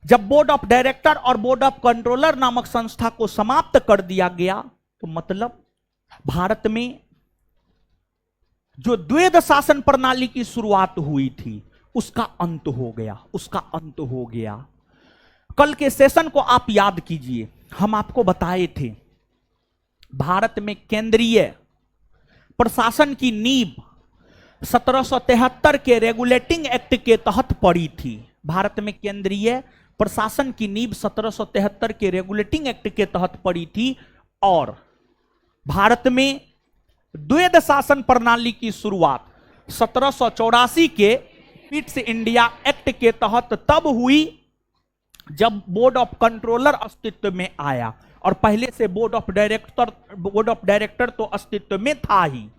जब बोर्ड ऑफ डायरेक्टर और बोर्ड ऑफ कंट्रोलर नामक संस्था को समाप्त कर दिया गया, तो मतलब भारत में जो द्वैध शासन प्रणाली की शुरुआत हुई थी, उसका अंत हो गया, उसका अंत हो गया। कल के सेशन को आप याद कीजिए, हम आपको बताए थे भारत में केंद्रीय प्रशासन की नींव 1773 के रेगुलेटिंग एक्ट के तहत पड़ी थी। भारत में केंद्रीय प्रशासन की नींव 1773 के रेगुलेटिंग एक्ट के तहत पड़ी थी और भारत में द्वैध शासन प्रणाली की शुरुआत 1784 के ईस्ट इंडिया एक्ट के तहत तब हुई जब बोर्ड ऑफ कंट्रोलर अस्तित्व में आया, और पहले से बोर्ड ऑफ डायरेक्टर तो अस्तित्व में था ही।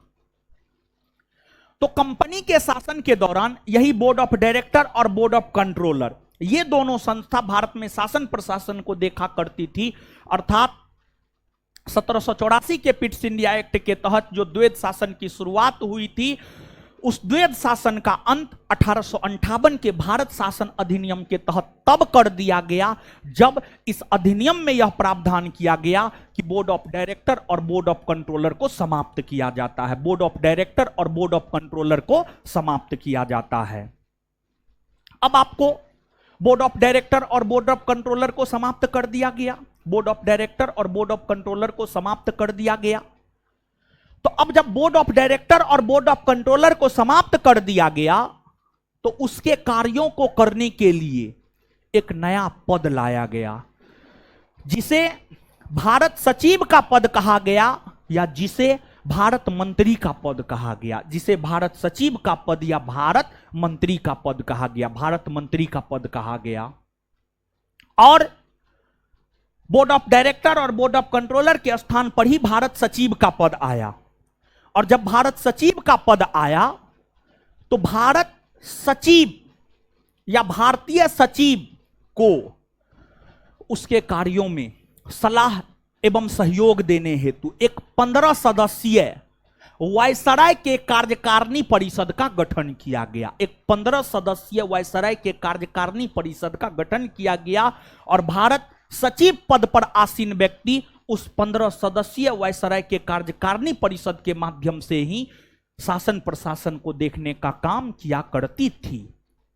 तो कंपनी के शासन के दौरान यही बोर्ड ऑफ डायरेक्टर और बोर्ड ऑफ कंट्रोलर, ये दोनों संस्था भारत में शासन प्रशासन को देखा करती थी। अर्थात 1784 के ईस्ट इंडिया एक्ट के तहत जो द्वैध शासन की शुरुआत हुई थी, उस द्वैध शासन का अंत 1858 के भारत शासन अधिनियम के तहत तब कर दिया गया जब इस अधिनियम में यह प्रावधान किया गया कि बोर्ड ऑफ डायरेक्टर और बोर्ड ऑफ कंट्रोलर को समाप्त किया जाता है। बोर्ड ऑफ डायरेक्टर और बोर्ड ऑफ कंट्रोलर को समाप्त किया जाता है। अब आपको बोर्ड ऑफ डायरेक्टर और बोर्ड ऑफ कंट्रोलर को समाप्त कर दिया गया, बोर्ड ऑफ डायरेक्टर और बोर्ड ऑफ कंट्रोलर को समाप्त कर दिया गया। तो अब जब बोर्ड ऑफ डायरेक्टर और बोर्ड ऑफ कंट्रोलर को समाप्त कर दिया गया, तो उसके कार्यों को करने के लिए एक नया पद लाया गया, जिसे भारत सचिव का पद कहा गया, या जिसे भारत मंत्री का पद कहा गया, जिसे भारत सचिव का पद या भारत मंत्री का पद कहा गया, भारत मंत्री का पद कहा गया। और बोर्ड ऑफ डायरेक्टर और बोर्ड ऑफ कंट्रोलर के स्थान पर ही भारत सचिव का पद आया। और जब भारत सचिव का पद आया, तो भारत सचिव या भारतीय सचिव को उसके कार्यों में सलाह एवं सहयोग देने हेतु एक 15 सदस्यीय वायसराय के कार्यकारिणी परिषद का गठन किया गया। एक 15 सदस्यीय वायसराय के कार्यकारिणी परिषद का गठन किया गया और भारत सचिव पद पर आसीन व्यक्ति उस 15 सदस्यीय वायसराय के कार्यकारिणी परिषद के माध्यम से ही शासन प्रशासन को देखने का काम किया करती थी।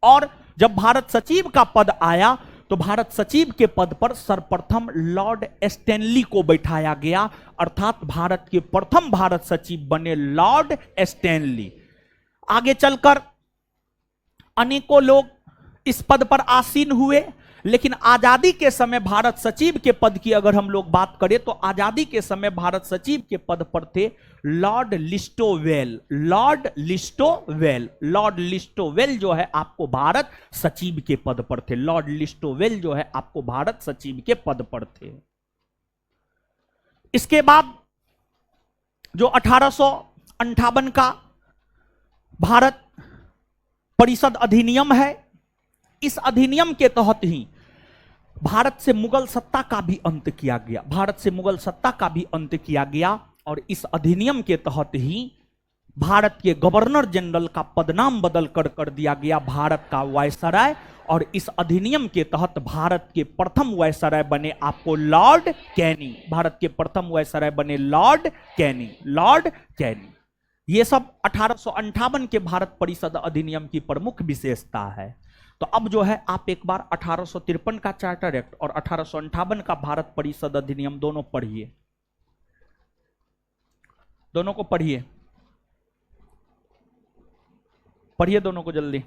और जब भारत सचिव का पद आया तो भारत सचिव के पद पर सर्वप्रथम लॉर्ड स्टैनली को बैठाया गया, अर्थात भारत के प्रथम भारत सचिव बने लॉर्ड स्टैनली। आगे चलकर अनेकों लोग इस पद पर आसीन हुए, लेकिन आजादी के समय भारत सचिव के पद की अगर हम लोग बात करें तो आजादी के समय भारत सचिव के पद पर थे लॉर्ड लिस्टोवेल। लॉर्ड लिस्टोवेल, लॉर्ड लिस्टोवेल जो है आपको भारत सचिव के पद पर थे। लॉर्ड लिस्टोवेल जो है आपको भारत सचिव के पद पर थे। इसके बाद जो 1858 का भारत परिषद अधिनियम है, इस अधिनियम के तहत ही भारत से मुगल सत्ता का भी अंत किया गया। भारत से मुगल सत्ता का भी अंत किया गया और इस अधिनियम के तहत ही भारत के गवर्नर जनरल का पदनाम बदल कर दिया गया भारत का वायसराय। और इस अधिनियम के तहत भारत के प्रथम वायसराय बने आपको लॉर्ड कैनी। भारत के प्रथम वायसराय बने लॉर्ड कैनी, लॉर्ड कैनी। ये सब 1858 के भारत परिषद अधिनियम की प्रमुख विशेषता है। तो अब जो है आप एक बार 1853 का चार्टर एक्ट और 1858 का भारत परिषद अधिनियम दोनों पढ़िए, दोनों को पढ़िए, पढ़िए दोनों को जल्दी।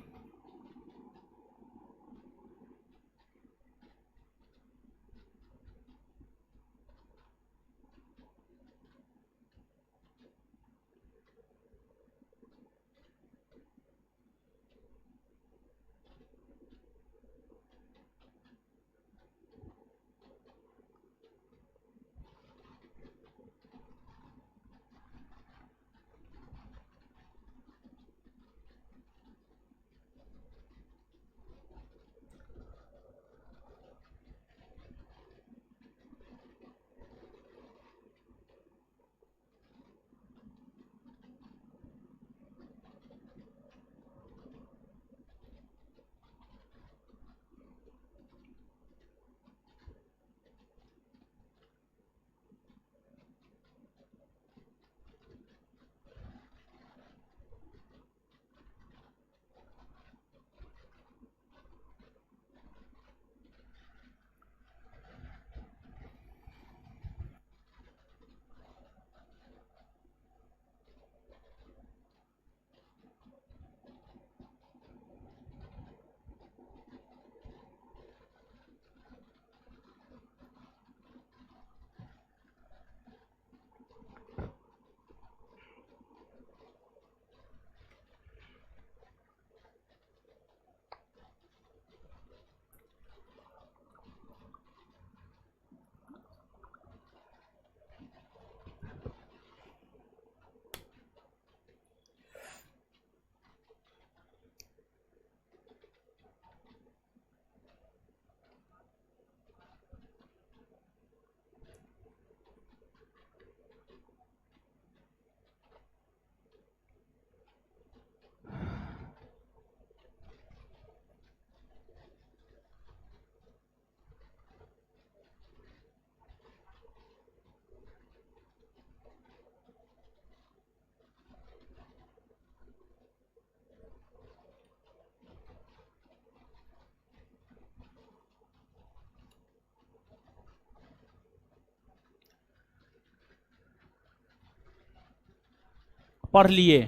पढ़ लिए।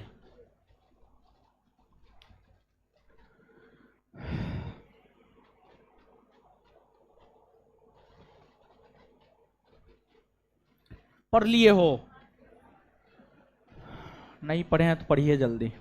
पढ़ लिए हो? नहीं पढ़े हैं तो पढ़िए जल्दी।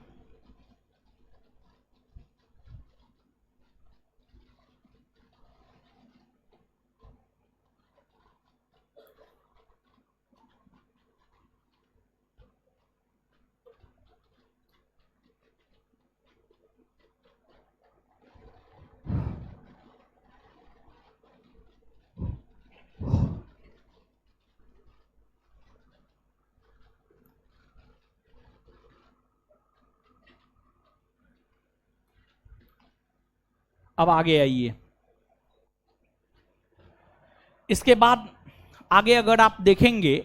अब आगे आइए। इसके बाद आगे अगर आप देखेंगे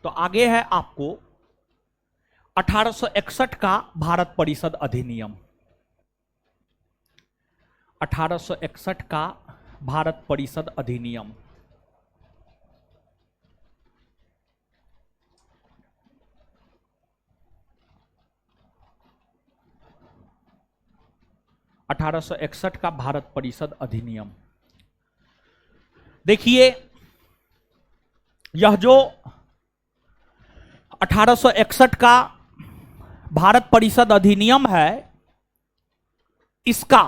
तो आगे है आपको 1861 का भारत परिषद अधिनियम, 1861 का भारत परिषद अधिनियम। (1861) का भारत परिषद अधिनियम। देखिए, यह जो 1861 का भारत परिषद अधिनियम है, इसका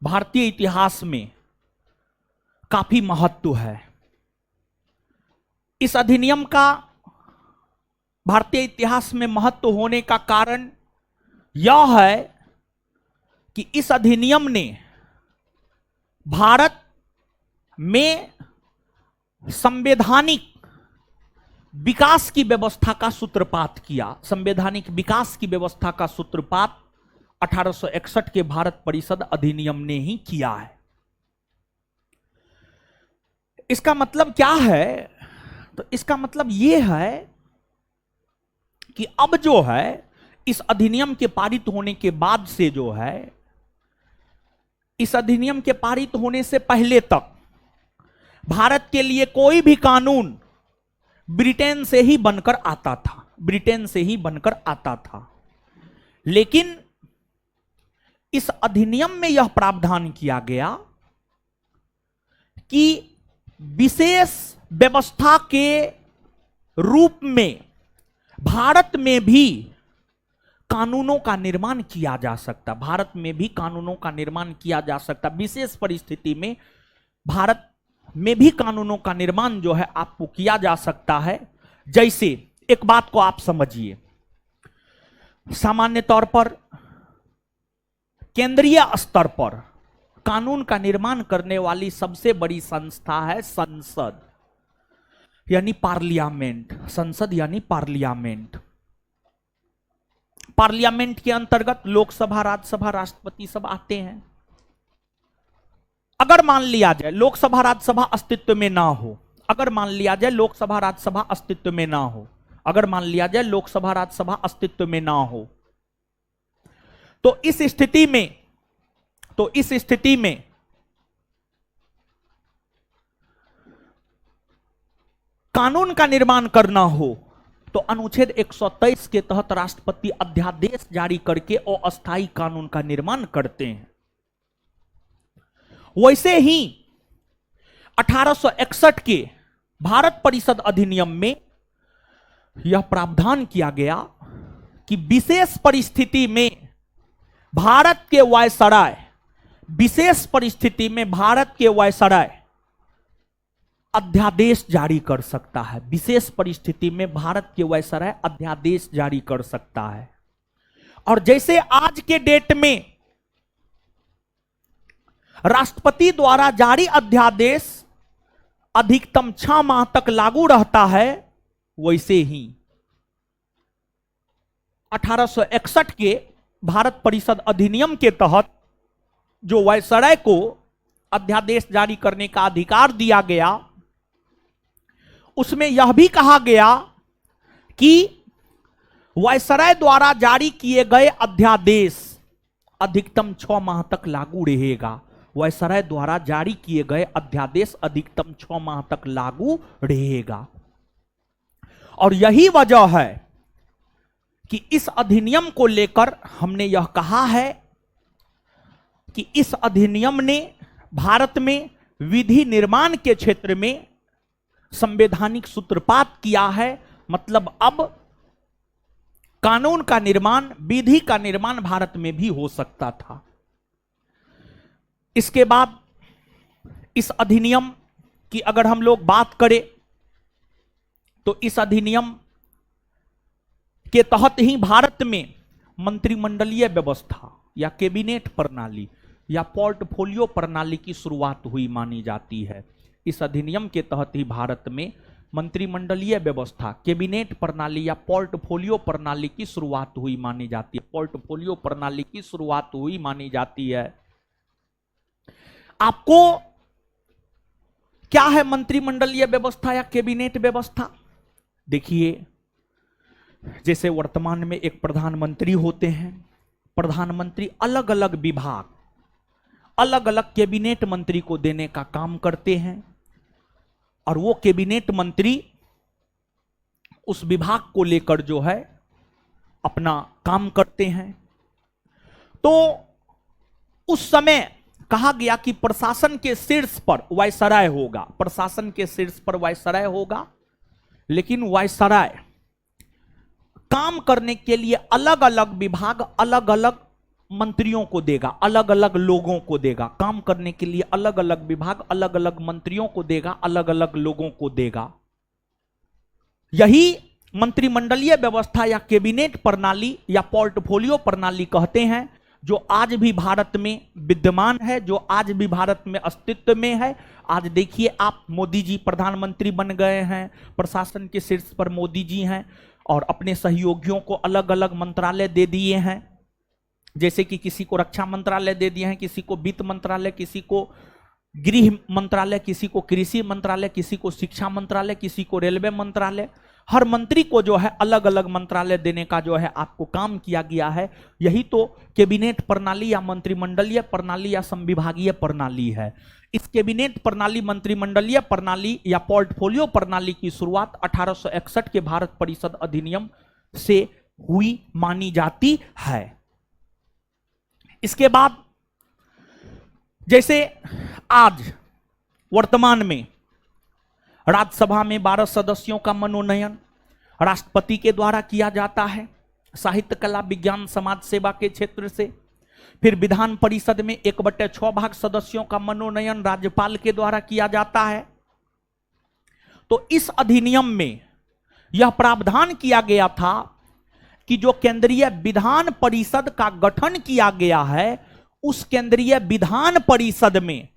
भारतीय इतिहास में काफी महत्व है। इस अधिनियम का भारतीय इतिहास में महत्व होने का कारण यह है कि इस अधिनियम ने भारत में संवैधानिक विकास की व्यवस्था का सूत्रपात किया। संवैधानिक विकास की व्यवस्था का सूत्रपात 1861 के भारत परिषद अधिनियम ने ही किया है। इसका मतलब क्या है? तो इसका मतलब यह है कि अब जो है, इस अधिनियम के पारित होने के बाद से जो है, इस अधिनियम के पारित होने से पहले तक भारत के लिए कोई भी कानून ब्रिटेन से ही बनकर आता था, ब्रिटेन से ही बनकर आता था। लेकिन इस अधिनियम में यह प्रावधान किया गया कि विशेष व्यवस्था के रूप में भारत में भी कानूनों का निर्माण किया जा सकता, भारत में भी कानूनों का निर्माण किया जा सकता। विशेष परिस्थिति में भारत में भी कानूनों का निर्माण जो है आपको किया जा सकता है। जैसे एक बात को आप समझिए, सामान्य तौर पर केंद्रीय स्तर पर कानून का निर्माण करने वाली सबसे बड़ी संस्था है संसद, यानी पार्लियामेंट। संसद यानी पार्लियामेंट। पार्लियामेंट के अंतर्गत लोकसभा, राज्यसभा, राष्ट्रपति सब आते हैं। अगर मान लिया जाए लोकसभा राज्यसभा अस्तित्व में ना हो, अगर मान लिया जाए लोकसभा राज्यसभा अस्तित्व में ना हो, अगर मान लिया जाए लोकसभा राज्यसभा अस्तित्व में ना हो, तो इस स्थिति में कानून का निर्माण करना हो तो अनुच्छेद 123 के तहत राष्ट्रपति अध्यादेश जारी करके अस्थायी कानून का निर्माण करते हैं। वैसे ही 1861 के भारत परिषद अधिनियम में यह प्रावधान किया गया कि विशेष परिस्थिति में भारत के वायसराय, विशेष परिस्थिति में भारत के वायसराय अध्यादेश जारी कर सकता है। विशेष परिस्थिति में भारत के वायसराय अध्यादेश जारी कर सकता है। और जैसे आज के डेट में राष्ट्रपति द्वारा जारी अध्यादेश अधिकतम 6 माह तक लागू रहता है, वैसे ही 1861 के भारत परिषद अधिनियम के तहत जो वायसराय को अध्यादेश जारी करने का अधिकार दिया गया, उसमें यह भी कहा गया कि वायसराय द्वारा जारी किए गए अध्यादेश अधिकतम 6 माह तक लागू रहेगा। वायसराय द्वारा जारी किए गए अध्यादेश अधिकतम 6 माह तक लागू रहेगा। और यही वजह है कि इस अधिनियम को लेकर हमने यह कहा है कि इस अधिनियम ने भारत में विधि निर्माण के क्षेत्र में संवैधानिक सूत्रपात किया है। मतलब अब कानून का निर्माण, विधि का निर्माण भारत में भी हो सकता था। इसके बाद इस अधिनियम की अगर हम लोग बात करें तो इस अधिनियम के तहत ही भारत में मंत्रिमंडलीय व्यवस्था या कैबिनेट प्रणाली या पोर्टफोलियो प्रणाली की शुरुआत हुई मानी जाती है। इस अधिनियम के तहत ही भारत में मंत्रिमंडलीय व्यवस्था, कैबिनेट प्रणाली या पोर्टफोलियो प्रणाली की शुरुआत हुई मानी जाती है। पोर्टफोलियो प्रणाली की शुरुआत हुई मानी जाती है। आपको क्या है मंत्रिमंडलीय व्यवस्था या कैबिनेट व्यवस्था? देखिए, जैसे वर्तमान में एक प्रधानमंत्री होते हैं, प्रधानमंत्री अलग अलग विभाग, अलग अलग कैबिनेट मंत्री को देने का काम करते हैं और वो कैबिनेट मंत्री उस विभाग को लेकर जो है अपना काम करते हैं। तो उस समय कहा गया कि प्रशासन के शीर्ष पर वायसराय होगा, प्रशासन के शीर्ष पर वायसराय होगा, लेकिन वायसराय काम करने के लिए अलग अलग विभाग अलग अलग मंत्रियों को देगा, अलग अलग लोगों को देगा, काम करने के लिए अलग अलग विभाग अलग अलग मंत्रियों को देगा, अलग अलग लोगों को देगा। यही मंत्रिमंडलीय व्यवस्था या कैबिनेट प्रणाली या पोर्टफोलियो प्रणाली कहते हैं, जो आज भी भारत में विद्यमान है, जो आज भी भारत में अस्तित्व में है। आज देखिए आप, मोदी जी प्रधानमंत्री बन गए हैं, प्रशासन के शीर्ष पर मोदी जी हैं और अपने सहयोगियों को अलग अलग मंत्रालय दे दिए हैं। जैसे कि किसी को रक्षा मंत्रालय दे दिए हैं, किसी को वित्त मंत्रालय, किसी को गृह मंत्रालय, किसी को कृषि मंत्रालय, किसी को शिक्षा मंत्रालय, किसी को रेलवे मंत्रालय। हर मंत्री को जो है अलग अलग मंत्रालय देने का जो है आपको काम किया गया है। यही तो कैबिनेट प्रणाली या मंत्रिमंडलीय प्रणाली या संविभागीय प्रणाली है। इस कैबिनेट प्रणाली, मंत्रिमंडलीय प्रणाली या पोर्टफोलियो प्रणाली की शुरुआत 1861 के भारत परिषद अधिनियम से हुई मानी जाती है। इसके बाद जैसे आज वर्तमान में राज्यसभा में 12 सदस्यों का मनोनयन राष्ट्रपति के द्वारा किया जाता है, साहित्य, कला, विज्ञान, समाज सेवा के क्षेत्र से। फिर विधान परिषद में 1/6 भाग सदस्यों का मनोनयन राज्यपाल के द्वारा किया जाता है। तो इस अधिनियम में यह प्रावधान किया गया था कि जो केंद्रीय विधान परिषद का गठन किया गया है, उस केंद्रीय विधान परिषद में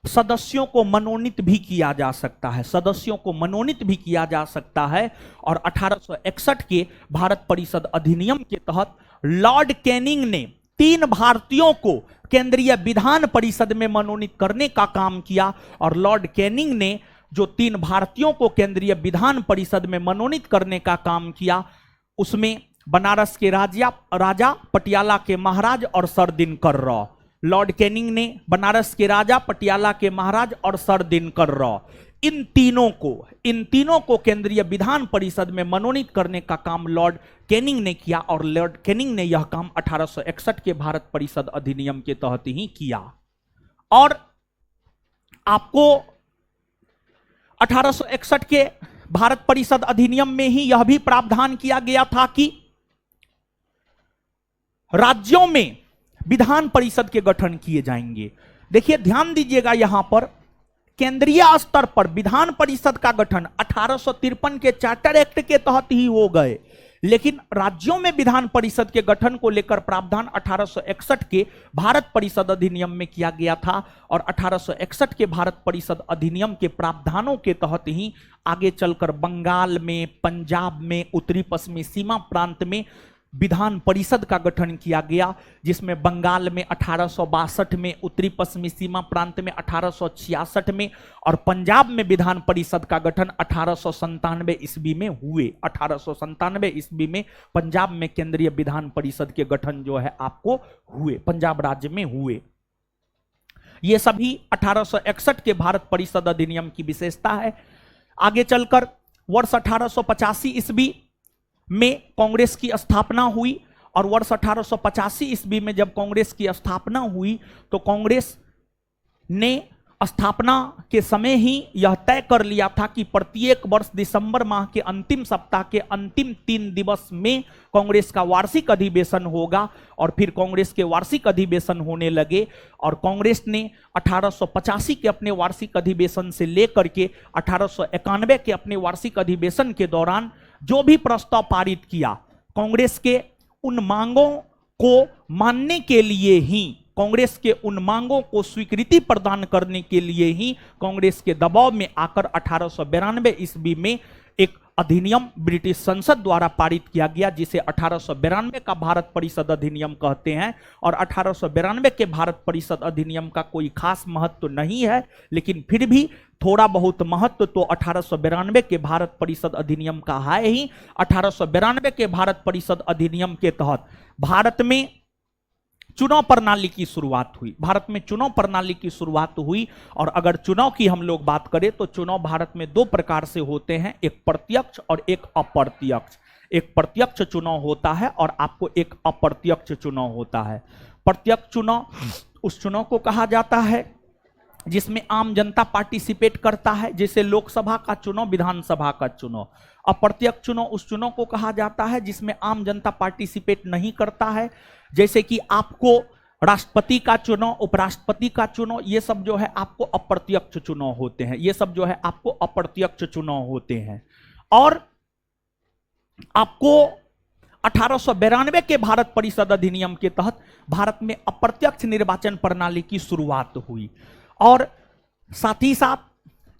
सदस्यों को मनोनीत भी किया जा सकता है, सदस्यों को मनोनीत भी किया जा सकता है। और 1861 के भारत परिषद अधिनियम के तहत लॉर्ड कैनिंग ने 3 भारतीयों को केंद्रीय विधान परिषद में मनोनीत करने का काम किया। और लॉर्ड कैनिंग ने जो 3 भारतीयों को केंद्रीय विधान परिषद में मनोनीत करने का काम किया, उसमें बनारस के राजा, पटियाला के महाराज और sir Dinkar Rao. Lord Canning ने बनारस के राजा, पटियाला के महाराज और सर दिनकर राव, इन तीनों को केंद्रीय विधान परिषद में मनोनीत करने का काम लॉर्ड कैनिंग ने किया। और लॉर्ड कैनिंग ने यह काम 1861 के भारत परिषद अधिनियम के तहत ही किया। और आपको 1861 के भारत परिषद अधिनियम में ही यह भी प्रावधान किया गया था कि राज्यों में विधान परिषद के गठन किए जाएंगे। देखिए ध्यान दीजिएगा, यहां पर केंद्रीय स्तर पर विधान परिषद का गठन 1853 के चार्टर एक्ट के तहत ही हो गए, लेकिन राज्यों में विधान परिषद के गठन को लेकर प्रावधान 1861 के भारत परिषद अधिनियम में किया गया था। और 1861 के भारत परिषद अधिनियम के प्रावधानों के तहत ही आगे चलकर बंगाल में, पंजाब में, उत्तरी पश्चिमी सीमा प्रांत में विधान परिषद का गठन किया गया, जिसमें बंगाल में 1862 में, उत्तरी पश्चिमी सीमा प्रांत में 1866 में और पंजाब में विधान परिषद का गठन 1897 ईस्वी में हुए। 1897 ईस्वी में पंजाब में केंद्रीय विधान परिषद के गठन जो है आपको हुए, पंजाब राज्य में हुए। ये सभी 1861 के भारत परिषद अधिनियम की विशेषता है। आगे चलकर वर्ष 1885 ईस्वी में कांग्रेस की स्थापना हुई। और वर्ष 1885 ईस्वी में जब कांग्रेस की स्थापना हुई तो कांग्रेस ने स्थापना के समय ही यह तय कर लिया था कि प्रत्येक वर्ष दिसंबर माह के अंतिम सप्ताह के अंतिम 3 दिवस में कांग्रेस का वार्षिक अधिवेशन होगा। और फिर कांग्रेस के वार्षिक अधिवेशन होने लगे और कांग्रेस ने 1885 के अपने वार्षिक अधिवेशन से लेकर के 1891 के अपने वार्षिक अधिवेशन के दौरान जो भी प्रस्ताव पारित किया, कांग्रेस के उन मांगों को मानने के लिए ही, कांग्रेस के उन मांगों को स्वीकृति प्रदान करने के लिए ही कांग्रेस के दबाव में आकर 1892 ईस्वी में एक अधिनियम ब्रिटिश संसद द्वारा पारित किया गया, जिसे 1892 का भारत परिषद अधिनियम कहते हैं। और 1892 के भारत परिषद अधिनियम का कोई खास महत्व नहीं है, लेकिन फिर भी थोड़ा बहुत महत्व तो 1892 के भारत परिषद अधिनियम का है ही। 1892 के भारत परिषद अधिनियम के तहत भारत में चुनाव प्रणाली की शुरुआत हुई। भारत में चुनाव प्रणाली की शुरुआत हुई। और अगर चुनाव की हम लोग बात करें तो चुनाव भारत में दो प्रकार से होते हैं, एक प्रत्यक्ष और एक अप्रत्यक्ष। एक प्रत्यक्ष चुनाव होता है और आपको एक अप्रत्यक्ष चुनाव होता है। प्रत्यक्ष चुनाव उस चुनाव को कहा जाता है जिसमें आम जनता पार्टिसिपेट करता है, जैसे लोकसभा का चुनाव, विधानसभा का चुनाव। अप्रत्यक्ष चुनाव उस चुनाव को कहा जाता है जिसमें आम जनता पार्टिसिपेट नहीं करता है, जैसे कि आपको राष्ट्रपति का चुनाव, उपराष्ट्रपति का चुनाव, ये सब जो है आपको अप्रत्यक्ष चुनाव होते हैं। ये सब जो है आपको अप्रत्यक्ष चुनाव होते हैं। और आपको 1892 के भारत परिषद अधिनियम के तहत भारत में अप्रत्यक्ष निर्वाचन प्रणाली की शुरुआत हुई। और साथ ही साथ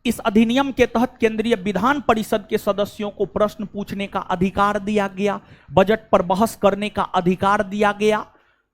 इस अधिनियम के तहत केंद्रीय विधान परिषद के सदस्यों को प्रश्न पूछने का अधिकार दिया गया, बजट पर बहस करने का अधिकार दिया गया।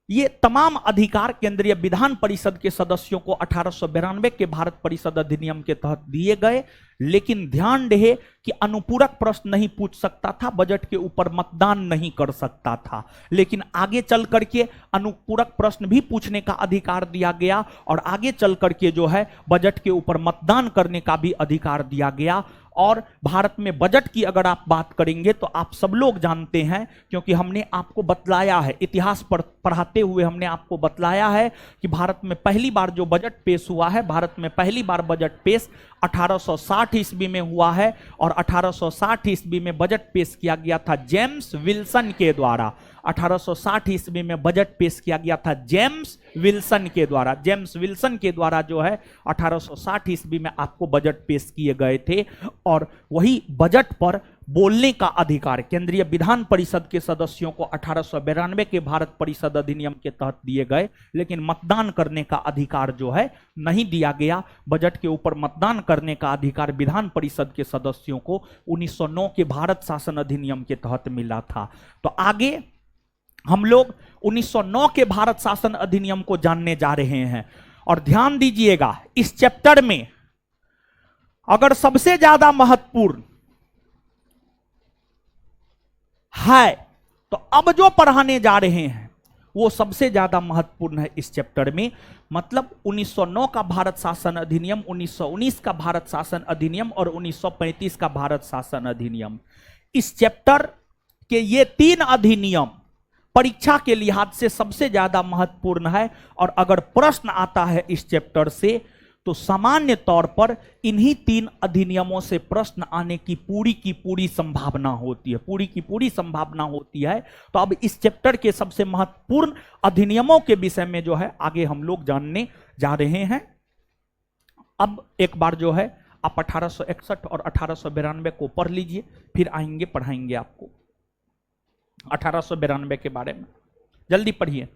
ये तमाम अधिकार केंद्रीय विधान परिषद के सदस्यों को 1892 के भारत परिषद अधिनियम के तहत दिए गए। लेकिन ध्यान रहे कि अनुपूरक प्रश्न नहीं पूछ सकता था, बजट के ऊपर मतदान नहीं कर सकता था। लेकिन आगे चल करके अनुपूरक प्रश्न भी पूछने का अधिकार दिया गया और आगे चल करके जो है बजट के ऊपर मतदान करने का भी अधिकार दिया गया। और भारत में बजट की अगर आप बात करेंगे तो आप सब लोग जानते हैं, क्योंकि हमने आपको बतलाया है, इतिहास पढ़ाते हुए हमने आपको बतलाया है कि भारत में पहली बार जो बजट पेश हुआ है, भारत में पहली बार बजट पेश 1860 ईस्वी में हुआ है। और 1860 ईस्वी में बजट पेश किया गया था जेम्स विल्सन के द्वारा। 1860 ईस्वी में बजट पेश किया गया था जेम्स विल्सन के द्वारा। जेम्स विल्सन के द्वारा जो है 1860 ईस्वी में आपको बजट पेश किए गए थे। और वही बजट पर बोलने का अधिकार केंद्रीय विधान परिषद के सदस्यों को 1892 के भारत परिषद अधिनियम के तहत दिए गए, लेकिन मतदान करने का अधिकार जो है नहीं दिया गया। बजट के ऊपर मतदान करने का अधिकार विधान परिषद के सदस्यों को 1909 के भारत शासन अधिनियम के तहत मिला था। तो आगे हम लोग 1909 के भारत शासन अधिनियम को जानने जा रहे हैं। और ध्यान दीजिएगा, इस चैप्टर में अगर सबसे ज्यादा महत्वपूर्ण है तो अब जो पढ़ाने जा रहे हैं वो सबसे ज्यादा महत्वपूर्ण है इस चैप्टर में। मतलब 1909 का भारत शासन अधिनियम, 1919 का भारत शासन अधिनियम और 1935 का भारत शासन अधिनियम। इस चैप्टर के ये तीन अधिनियम परीक्षा के लिहाज से सबसे ज्यादा महत्वपूर्ण है। और अगर प्रश्न आता है इस चैप्टर से तो सामान्य तौर पर इन्हीं तीन अधिनियमों से प्रश्न आने की पूरी संभावना होती है, पूरी की पूरी संभावना होती है। तो अब इस चैप्टर के सबसे महत्वपूर्ण अधिनियमों के विषय में जो है आगे हम लोग जानने जा रहे हैं। अब एक बार जो है आप 1861 और 1892 को पढ़ लीजिए, फिर आएंगे पढ़ाएंगे आपको 1892 के बारे में। जल्दी पढ़िए।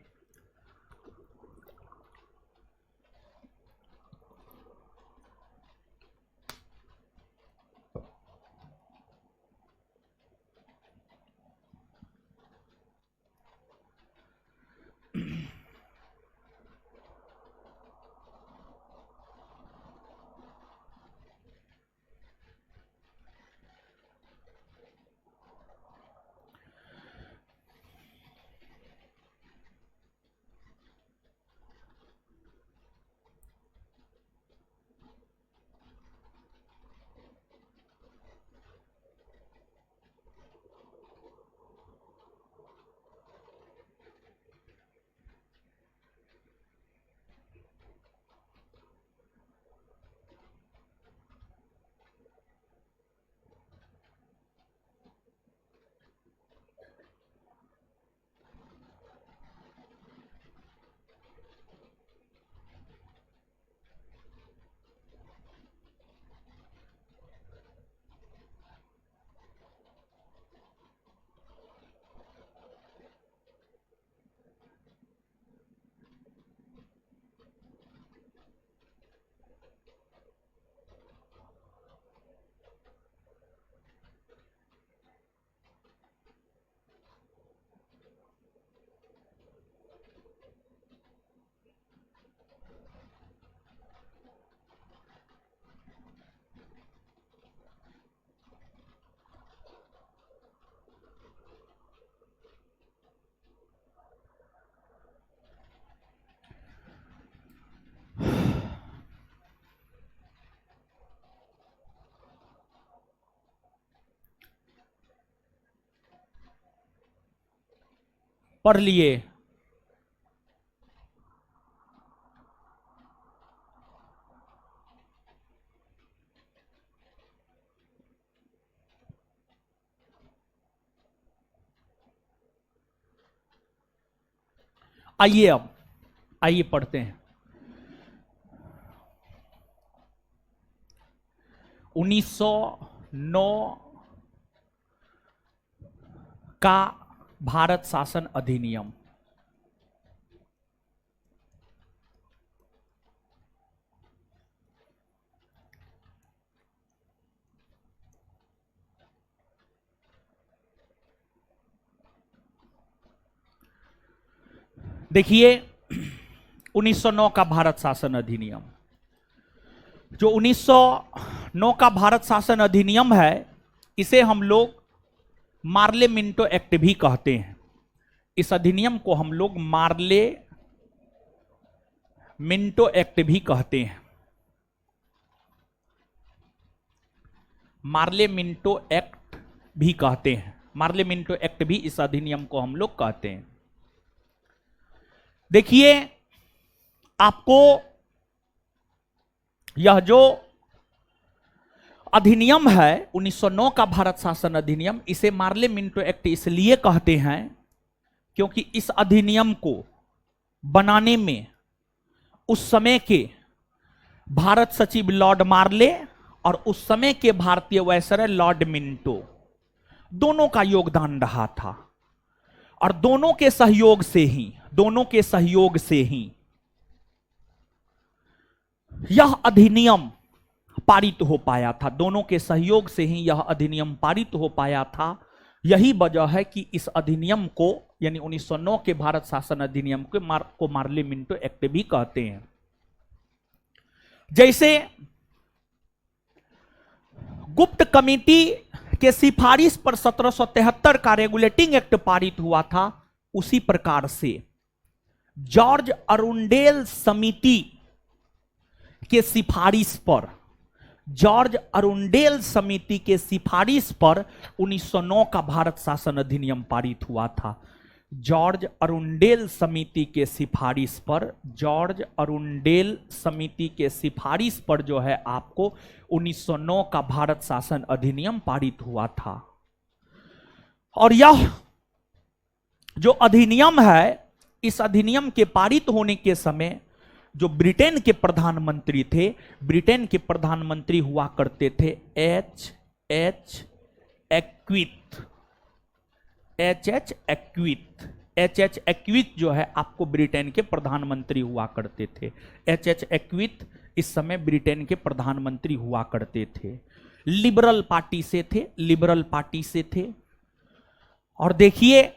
पढ़ लिए। आइए अब, आइए पढ़ते हैं। 1909 का भारत शासन अधिनियम। देखिए 1909 का भारत शासन अधिनियम, जो 1909 का भारत शासन अधिनियम है, इसे हम लोग मार्ले मिंटो एक्ट भी कहते हैं। इस अधिनियम को हम लोग मार्ले मिंटो एक्ट भी कहते हैं। मार्ले मिंटो एक्ट भी कहते हैं। मार्ले मिंटो एक्ट भी इस अधिनियम को हम लोग कहते हैं। देखिए, आपको यह जो अधिनियम है 1909 का भारत शासन अधिनियम, इसे मार्ले मिंटो एक्ट इसलिए कहते हैं क्योंकि इस अधिनियम को बनाने में उस समय के भारत सचिव लॉर्ड मार्ले और उस समय के भारतीय वायसराय लॉर्ड मिंटो, दोनों का योगदान रहा था। और दोनों के सहयोग से ही यह अधिनियम पारित हो पाया था। दोनों के सहयोग से ही यह अधिनियम पारित हो पाया था। यही वजह है कि इस अधिनियम को, यानी 1909 के भारत शासन अधिनियम को मार्ले मिंटो एक्ट भी कहते हैं। जैसे गुप्त कमेटी के सिफारिश पर 1773 का रेगुलेटिंग एक्ट पारित हुआ था, उसी प्रकार से जॉर्ज अरुंडेल समिति के सिफारिश पर, जॉर्ज अरुंडेल समिति के सिफारिश पर 1909 का भारत शासन अधिनियम पारित हुआ था। जॉर्ज अरुंडेल समिति के सिफारिश पर, जॉर्ज अरुंडेल समिति के सिफारिश पर जो है आपको 1909 का भारत शासन अधिनियम पारित हुआ था। और यह जो अधिनियम है, इस अधिनियम के पारित होने के समय जो ब्रिटेन के प्रधानमंत्री थे, ब्रिटेन के प्रधानमंत्री हुआ करते थे एच एच एक्विथ जो है आपको ब्रिटेन के प्रधानमंत्री हुआ करते थे। एच एक्विथ इस समय ब्रिटेन के प्रधानमंत्री हुआ करते थे। लिबरल पार्टी से थे। और देखिए,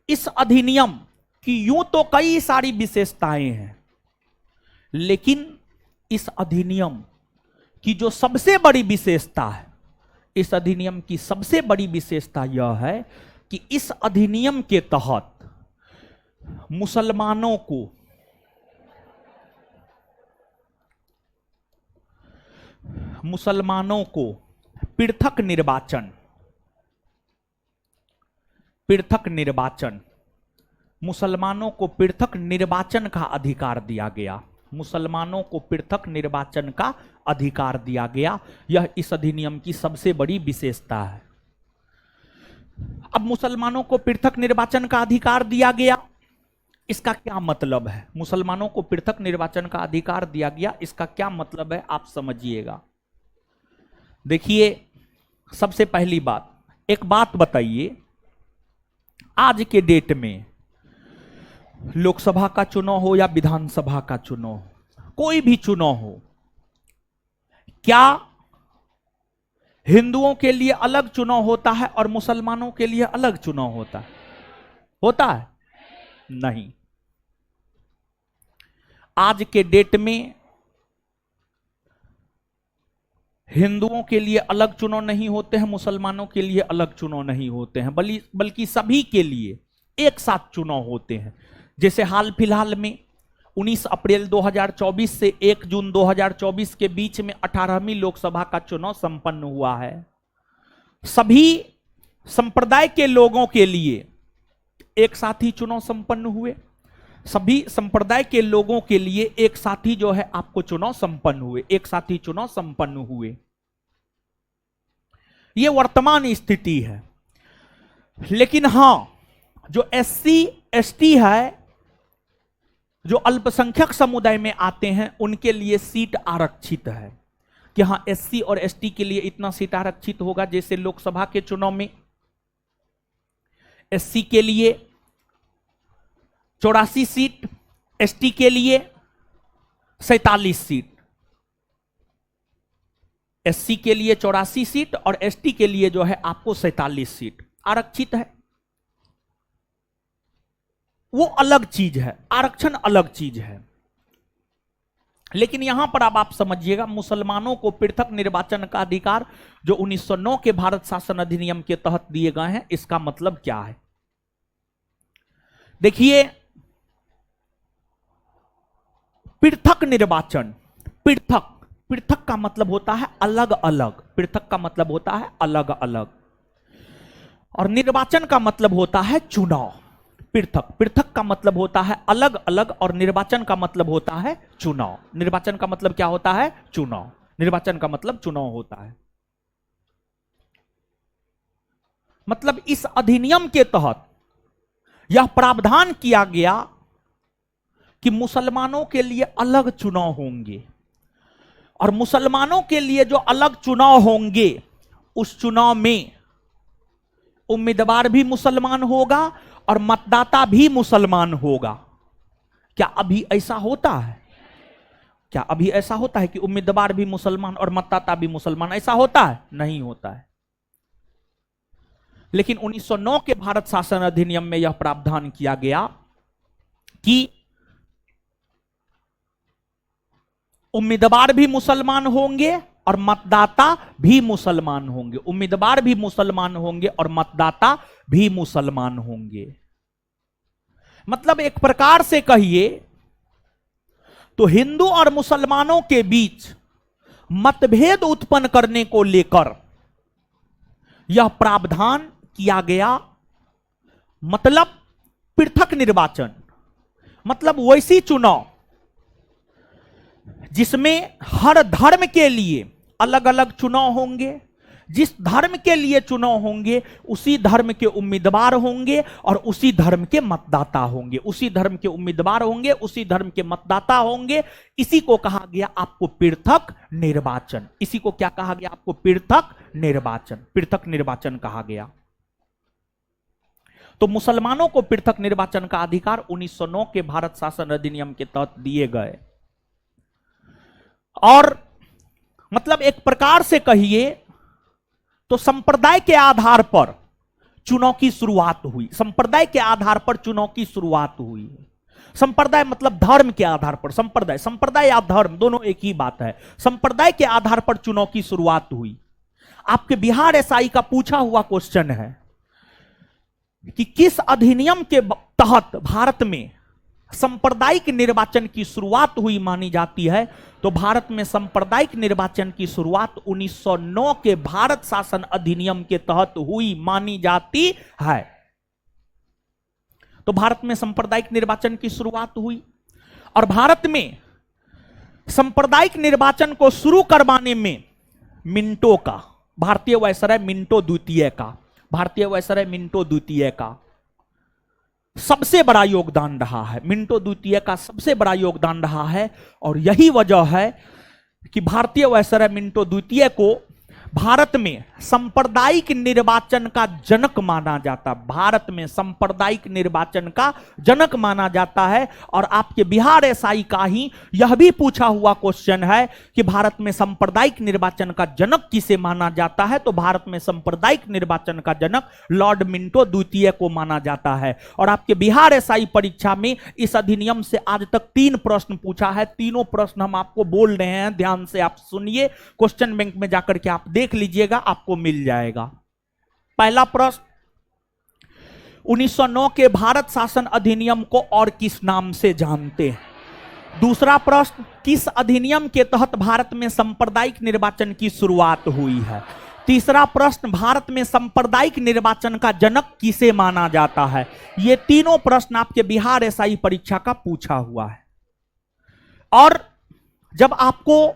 इस अधिनियम की यूं तो कई सारी विशेषताएं हैं, लेकिन इस अधिनियम की जो सबसे बड़ी विशेषता है, इस अधिनियम की सबसे बड़ी विशेषता यह है कि इस अधिनियम के तहत मुसलमानों को पृथक निर्वाचन, मुसलमानों को पृथक निर्वाचन का अधिकार दिया गया। मुसलमानों को पृथक निर्वाचन का अधिकार दिया गया। यह इस अधिनियम की सबसे बड़ी विशेषता है। अब मुसलमानों को पृथक निर्वाचन का अधिकार दिया गया, इसका क्या मतलब है? मुसलमानों को पृथक निर्वाचन का अधिकार दिया गया, इसका क्या मतलब है आप समझिएगा। देखिए, सबसे पहली बात, एक बात बताइए, आज के डेट में लोकसभा का चुनाव हो या विधानसभा का चुनाव, कोई भी चुनाव हो, क्या हिंदुओं के लिए अलग चुनाव होता है और मुसलमानों के लिए अलग चुनाव होता है? होता है? नहीं। आज के डेट में हिंदुओं के लिए अलग चुनाव नहीं होते हैं, मुसलमानों के लिए अलग चुनाव नहीं होते हैं, बल्कि सभी के लिए एक साथ चुनाव होते हैं। जैसे हाल फिलहाल में 19 अप्रैल 2024 से 1 जून 2024 के बीच में 18वीं लोकसभा का चुनाव संपन्न हुआ है। सभी संप्रदाय के लोगों के लिए एक साथ ही चुनाव संपन्न हुए। सभी संप्रदाय के लोगों के लिए एक साथ ही जो है आपको चुनाव संपन्न हुए, एक साथ ही चुनाव संपन्न हुए। यह वर्तमान स्थिति है। लेकिन हां, जो एससी एसटी है, जो अल्पसंख्यक समुदाय में आते हैं, उनके लिए सीट आरक्षित है कि हां एससी और एसटी के लिए इतना सीट आरक्षित होगा। जैसे लोकसभा के चुनाव में एससी के लिए 84 सीट, एसटी के लिए 47 सीट। एससी के लिए 84 सीट और एसटी के लिए जो है आपको 47 सीट आरक्षित है। वो अलग चीज है, आरक्षण अलग चीज है। लेकिन यहां पर अब आप समझिएगा, मुसलमानों को पृथक निर्वाचन का अधिकार जो 1909 के भारत शासन अधिनियम के तहत दिए गए हैं, इसका मतलब क्या है? देखिए, पृथक निर्वाचन, पृथक, पृथक का मतलब होता है अलग अलग, पृथक का मतलब होता है अलग अलग, और निर्वाचन का मतलब होता है चुनाव। पृथक, पृथक का मतलब होता है अलग अलग और निर्वाचन का मतलब होता है चुनाव। निर्वाचन का मतलब क्या होता है? चुनाव। निर्वाचन का मतलब चुनाव होता है। मतलब इस अधिनियम के तहत यह प्रावधान किया गया कि मुसलमानों के लिए अलग चुनाव होंगे, और मुसलमानों के लिए जो अलग चुनाव होंगे, उस चुनाव में उम्मीदवार भी मुसलमान होगा और मतदाता भी मुसलमान होगा। क्या अभी ऐसा होता है? क्या अभी ऐसा होता है कि उम्मीदवार भी मुसलमान और मतदाता भी मुसलमान? ऐसा होता है? नहीं होता है। लेकिन 1909 के भारत शासन अधिनियम में यह प्रावधान किया गया कि उम्मीदवार भी मुसलमान होंगे और मतदाता भी मुसलमान होंगे। उम्मीदवार भी मुसलमान होंगे और मतदाता भी मुसलमान होंगे। मतलब एक प्रकार से कहिए तो हिंदू और मुसलमानों के बीच मतभेद उत्पन्न करने को लेकर यह प्रावधान किया गया। मतलब पृथक निर्वाचन, मतलब वैसी चुनाव जिसमें हर धर्म के लिए अलग अलग चुनाव होंगे। जिस धर्म के लिए चुनाव होंगे उसी धर्म के उम्मीदवार होंगे और उसी धर्म के मतदाता होंगे। उसी धर्म के उम्मीदवार होंगे, उसी धर्म के मतदाता होंगे। इसी को कहा गया आपको पृथक निर्वाचन। इसी को क्या कहा गया आपको? पृथक निर्वाचन। पृथक निर्वाचन कहा गया। तो मुसलमानों को पृथक निर्वाचन का अधिकार 1909 के भारत शासन अधिनियम के तहत दिए गए। और मतलब एक प्रकार से कहिए तो संप्रदाय के आधार पर चुनाव की शुरुआत हुई। संप्रदाय के आधार पर चुनाव की शुरुआत हुई। संप्रदाय मतलब धर्म के आधार पर। संप्रदाय, संप्रदाय या धर्म दोनों एक ही बात है। संप्रदाय के आधार पर चुनाव की शुरुआत हुई। आपके बिहार एसआई का पूछा हुआ क्वेश्चन है कि किस अधिनियम के तहत भारत में सांप्रदायिक निर्वाचन की शुरुआत हुई मानी जाती है? तो भारत में सांप्रदायिक निर्वाचन की शुरुआत 1909 के भारत शासन अधिनियम के तहत हुई मानी जाती है। तो भारत में सांप्रदायिक निर्वाचन की शुरुआत हुई और भारत में सांप्रदायिक निर्वाचन को शुरू करवाने में मिंटो का, भारतीय वायसराय मिंटो द्वितीय का, भारतीय वायसराय मिंटो द्वितीय का सबसे बड़ा योगदान रहा है। मिंटो द्वितीय का सबसे बड़ा योगदान रहा है और यही वजह है कि भारतीय वायसराय मिंटो द्वितीय को भारत में सांप्रदायिक निर्वाचन का जनक माना जाता। भारत में सांप्रदायिक निर्वाचन का जनक माना जाता है। और आपके बिहार एसआई का ही यह भी पूछा हुआ क्वेश्चन है कि भारत में सांप्रदायिक निर्वाचन का जनक किसे माना जाता है? तो भारत में सांप्रदायिक निर्वाचन का जनक लॉर्ड मिंटो द्वितीय को माना जाता है। और आपके बिहार एसआई परीक्षा में इस अधिनियम से आज तक 3 प्रश्न पूछा है। तीनों प्रश्न हम आपको बोल रहे हैं, ध्यान से आप सुनिए। क्वेश्चन बैंक में जाकर के आप देख लीजिएगा, आपको मिल जाएगा। पहला प्रश्न, 1909 के भारत शासन अधिनियम को और किस नाम से जानते हैं? दूसरा प्रश्न, किस अधिनियम के तहत भारत में सांप्रदायिक निर्वाचन की शुरुआत हुई है? तीसरा प्रश्न, भारत में सांप्रदायिक निर्वाचन का जनक किसे माना जाता है। ये तीनों प्रश्न आपके बिहार एसआई परीक्षा का पूछा हुआ है। और जब आपको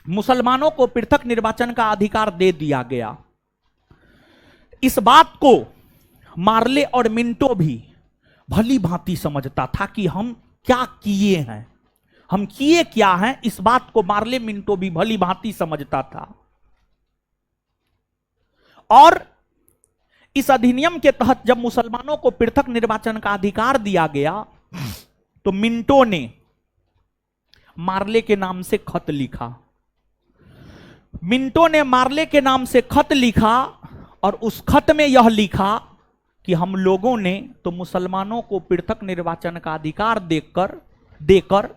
मुसलमानों को पृथक निर्वाचन का अधिकार दे दिया गया, इस बात को मार्ले और मिंटो भी भली भांति समझता था कि हम क्या किए हैं, हम किए क्या हैं, इस बात को मार्ले मिंटो भी भली भांति समझता था। और इस अधिनियम के तहत जब मुसलमानों को पृथक निर्वाचन का अधिकार दिया गया, तो मिंटो ने मार्ले के नाम से खत लिखा। मिंटो ने मार्ले के नाम से खत लिखा और उस खत में यह लिखा कि हम लोगों ने तो मुसलमानों को पृथक निर्वाचन का अधिकार देकर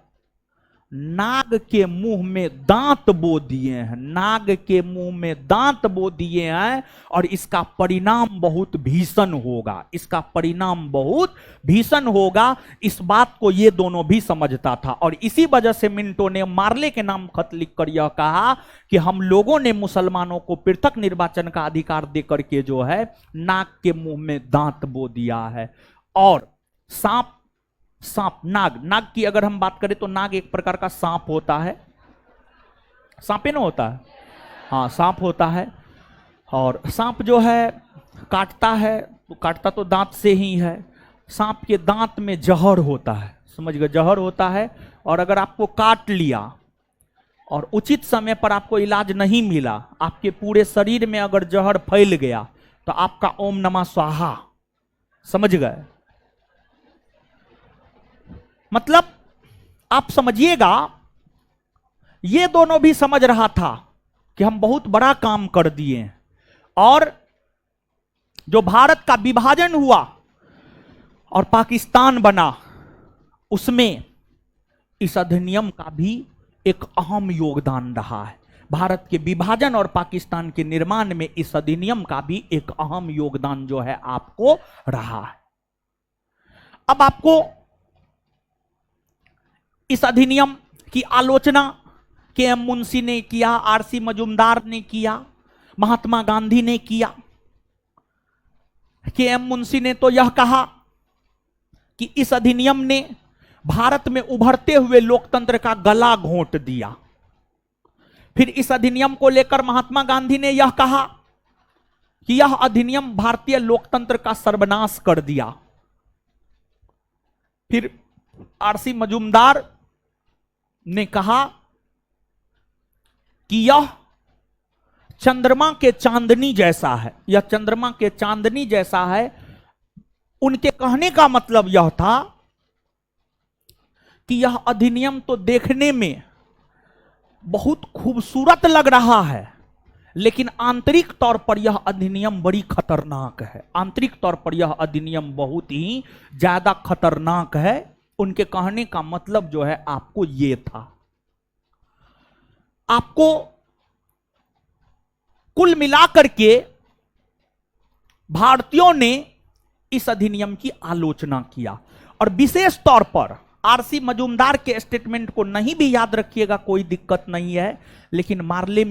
नाग के मुंह में दांत बो दिए हैं, नाग के मुंह में दांत बो दिए हैं, और इसका परिणाम बहुत भीषण होगा, इसका परिणाम बहुत भीषण होगा। इस बात को ये दोनों भी समझता था, और इसी वजह से मिंटो ने मार्ले के नाम खत लिखकर यह कहा कि हम लोगों ने मुसलमानों को पृथक निर्वाचन का अधिकार देकर के जो है नाग के मुंह में दांत बो दिया है। और सांप नाग की अगर हम बात करें तो नाग एक प्रकार का सांप होता है, सांपे ना होता है, हाँ सांप होता है। और सांप जो है काटता है तो काटता तो दांत से ही है। सांप के दांत में जहर होता है, समझ गए, जहर होता है। और अगर आपको काट लिया और उचित समय पर आपको इलाज नहीं मिला, आपके पूरे शरीर में अगर जहर फैल गया तो आपका ओम नमः स्वाहा, समझ गए। मतलब आप समझिएगा, ये दोनों भी समझ रहा था कि हम बहुत बड़ा काम कर दिए, और जो भारत का विभाजन हुआ और पाकिस्तान बना, उसमें इस अधिनियम का भी एक अहम योगदान रहा है। भारत के विभाजन और पाकिस्तान के निर्माण में इस अधिनियम का भी एक अहम योगदान जो है आपको रहा है। अब आपको इस अधिनियम की आलोचना के.एम. मुंशी ने किया, आर.सी. मजूमदार ने किया, महात्मा गांधी ने किया। के.एम. मुंशी ने तो यह कहा कि इस अधिनियम ने भारत में उभरते हुए लोकतंत्र का गला घोंट दिया। फिर इस अधिनियम को लेकर महात्मा गांधी ने यह कहा कि यह अधिनियम भारतीय लोकतंत्र का सर्वनाश कर दिया। फिर आर.सी. मजूमदार ने कहा कि यह चंद्रमा के चांदनी जैसा है, यह चंद्रमा के चांदनी जैसा है। उनके कहने का मतलब यह था कि यह अधिनियम तो देखने में बहुत खूबसूरत लग रहा है, लेकिन आंतरिक तौर पर यह अधिनियम बड़ी खतरनाक है, आंतरिक तौर पर यह अधिनियम बहुत ही ज्यादा खतरनाक है। उनके कहने का मतलब जो है आपको ये था। आपको कुल मिलाकर के भारतीयों ने इस अधिनियम की आलोचना किया, और विशेष तौर पर आर.सी. मजूमदार के स्टेटमेंट को नहीं भी याद रखिएगा, कोई दिक्कत नहीं है, लेकिन मार्ले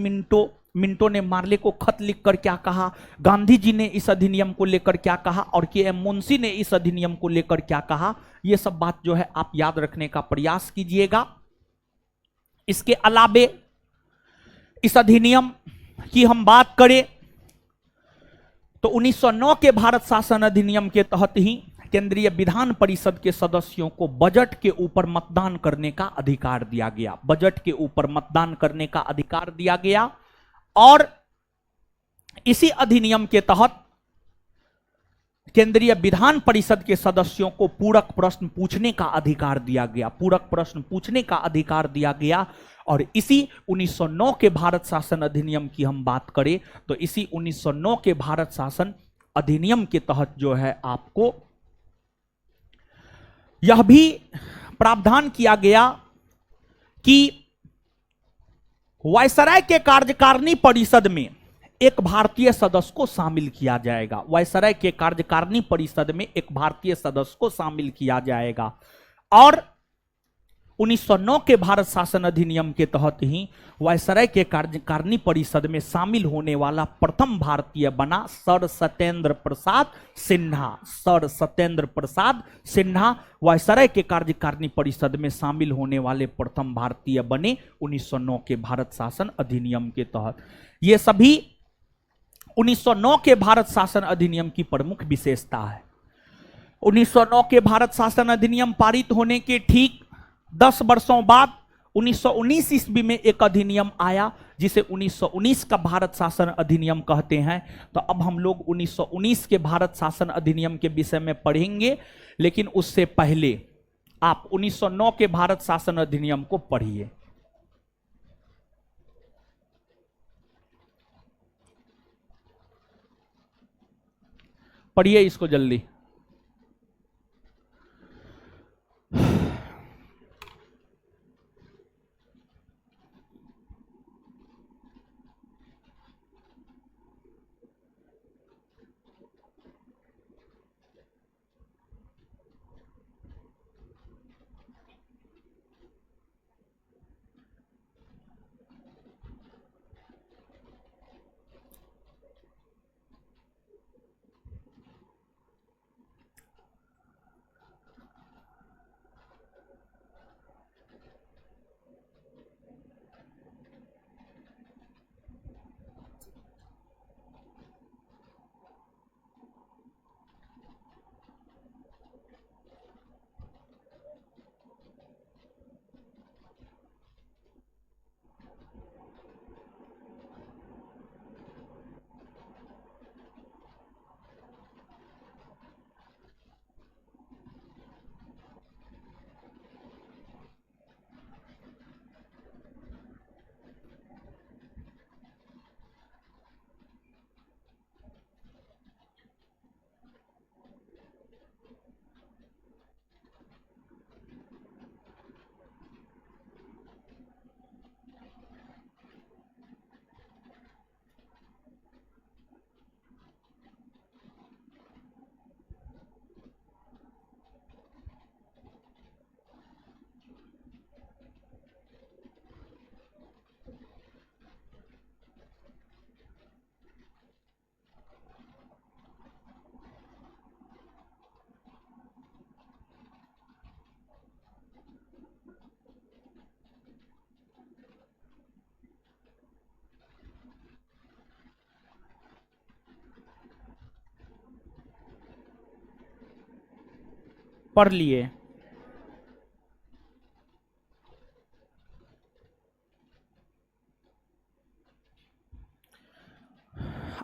मिंटो ने मार्ले को खत लिखकर क्या कहा, गांधी जी ने इस अधिनियम को लेकर क्या कहा, और के.एम. मुंशी ने इस अधिनियम को लेकर क्या कहा, यह सब बात जो है आप याद रखने का प्रयास कीजिएगा। इसके अलावे इस अधिनियम की हम बात करें तो 1909 के भारत शासन अधिनियम के तहत ही केंद्रीय विधान परिषद के सदस्यों को बजट के ऊपर मतदान करने का अधिकार दिया गया, बजट के ऊपर मतदान करने का अधिकार दिया गया। और इसी अधिनियम के तहत केंद्रीय विधान परिषद के सदस्यों को पूरक प्रश्न पूछने का अधिकार दिया गया, पूरक प्रश्न पूछने का अधिकार दिया गया। और इसी 1909 के भारत शासन अधिनियम की हम बात करें तो इसी 1909 के भारत शासन अधिनियम के तहत जो है आपको यह भी प्रावधान किया गया कि वायसराय के कार्यकारिणी परिषद में एक भारतीय सदस्य को शामिल किया जाएगा, वायसराय के कार्यकारिणी परिषद में एक भारतीय सदस्य को शामिल किया जाएगा। और 1909 के भारत शासन अधिनियम के तहत ही वायसराय के कार्यकारिणी परिषद में शामिल होने वाला प्रथम भारतीय बना sir Satyendra Prasad Sinha. Sir Satyendra Prasad Sinha viceroy के कार्यकारिणी परिषद में शामिल होने वाले प्रथम भारतीय बने 1909 के भारत शासन अधिनियम के तहत। ये सभी 1909 के भारत शासन अधिनियम की प्रमुख विशेषता है। 1909 के भारत शासन अधिनियम पारित होने के ठीक 10 वर्षों बाद 1919 ईस्वी में एक अधिनियम आया जिसे 1919 का भारत शासन अधिनियम कहते हैं। तो अब हम लोग 1919 के भारत शासन अधिनियम के विषय में पढ़ेंगे, लेकिन उससे पहले आप 1909 के भारत शासन अधिनियम को पढ़िए। पढ़िए इसको जल्दी। पढ़ लिए।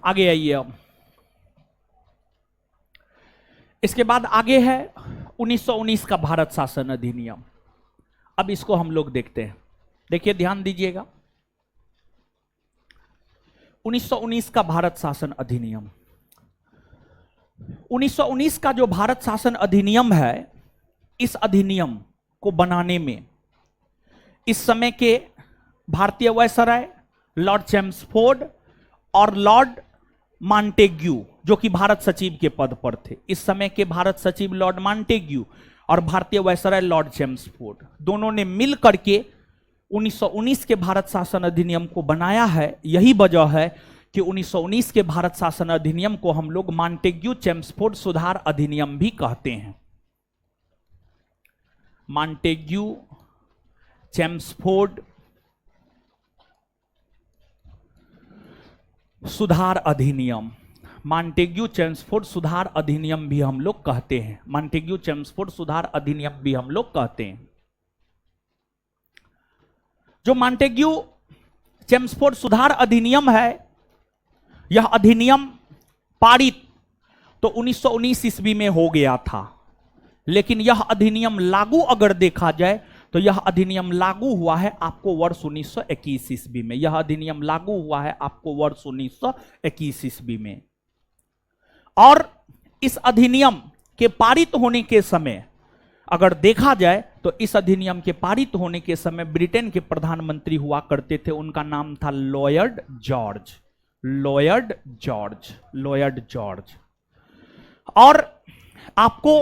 आगे आइए। अब इसके बाद आगे है 1919 का भारत शासन अधिनियम। अब इसको हम लोग देखते हैं। देखिए, ध्यान दीजिएगा। 1919 का भारत शासन अधिनियम। 1919 का जो भारत शासन अधिनियम है, इस अधिनियम को बनाने में इस समय के भारतीय वायसराय लॉर्ड चेम्सफोर्ड और लॉर्ड मॉन्टेग्यू, जो कि भारत सचिव के पद पर थे, इस समय के भारत सचिव लॉर्ड मॉन्टेग्यू और भारतीय वायसराय लॉर्ड चेम्सफोर्ड, दोनों ने मिल करके 1919 के भारत शासन अधिनियम को बनाया है। यही वजह है कि 1919 के भारत शासन अधिनियम को हम लोग मॉन्टेग्यू चेम्सफोर्ड सुधार अधिनियम भी कहते हैं। मॉन्टेग्यू चेम्सफोर्ड सुधार अधिनियम, मॉन्टेग्यू चेम्सफोर्ड सुधार अधिनियम भी हम लोग कहते हैं। मॉन्टेग्यू चेम्सफोर्ड सुधार अधिनियम भी हम लोग कहते हैं। जो मॉन्टेग्यू चेम्सफोर्ड सुधार अधिनियम है, यह अधिनियम पारित तो 1919 ईस्वी में हो गया था, लेकिन यह अधिनियम लागू अगर देखा जाए तो यह अधिनियम लागू हुआ है आपको वर्ष 1921 ईस्वी में। यह अधिनियम लागू हुआ है आपको वर्ष 1921 ईस्वी में। और इस अधिनियम के पारित होने के समय अगर देखा जाए तो इस अधिनियम के पारित होने के समय ब्रिटेन के प्रधानमंत्री हुआ करते थे, उनका नाम था लॉयड जॉर्ज। Lloyd George. और आपको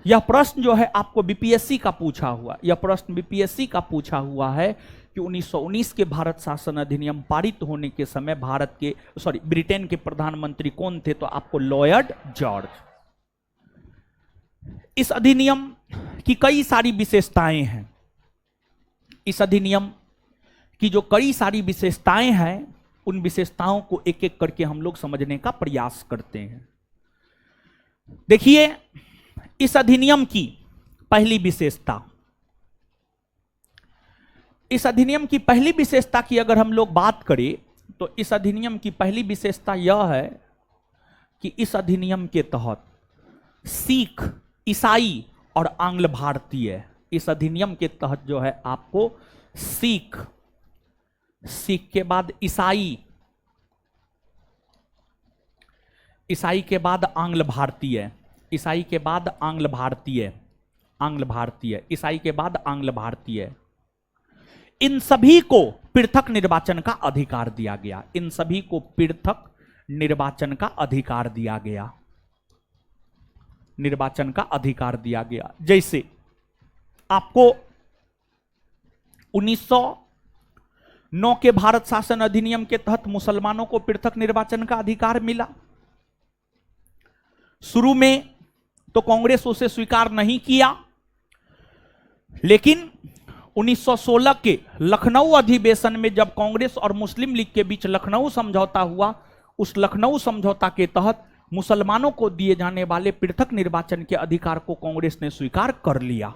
यह प्रश्न जो है आपको बीपीएससी का पूछा हुआ, यह प्रश्न बीपीएससी का पूछा हुआ है कि 1919 के भारत शासन अधिनियम पारित होने के समय ब्रिटेन के प्रधानमंत्री कौन थे? तो आपको लॉर्ड जॉर्ज। इस अधिनियम की कई सारी विशेषताएं हैं। इस अधिनियम की जो कई सारी विशेषताएं हैं, उन विशेषताओं को एक एक करके हम लोग समझने का प्रयास करते हैं। देखिए, इस अधिनियम की पहली विशेषता, इस अधिनियम की पहली विशेषता की अगर हम लोग बात करें तो इस अधिनियम की पहली विशेषता यह है कि इस अधिनियम के तहत सिख, ईसाई और आंग्ल भारतीय, इस अधिनियम के तहत जो है आपको सिख, सिख के बाद ईसाई, ईसाई के बाद आंग्ल भारतीय, ईसाई के बाद आंग्ल भारतीय, आंग्ल भारतीय, ईसाई के बाद आंग्ल भारतीय, इन सभी को पृथक निर्वाचन का अधिकार दिया गया। इन सभी को पृथक निर्वाचन का अधिकार दिया गया, निर्वाचन का अधिकार दिया गया। जैसे आपको 1909 के भारत शासन अधिनियम के तहत मुसलमानों को पृथक निर्वाचन का अधिकार मिला। शुरू में तो कांग्रेस उसे स्वीकार नहीं किया, लेकिन 1916 के लखनऊ अधिवेशन में जब कांग्रेस और मुस्लिम लीग के बीच लखनऊ समझौता हुआ, उस लखनऊ समझौता के तहत मुसलमानों को दिए जाने वाले पृथक निर्वाचन के अधिकार को कांग्रेस ने स्वीकार कर लिया।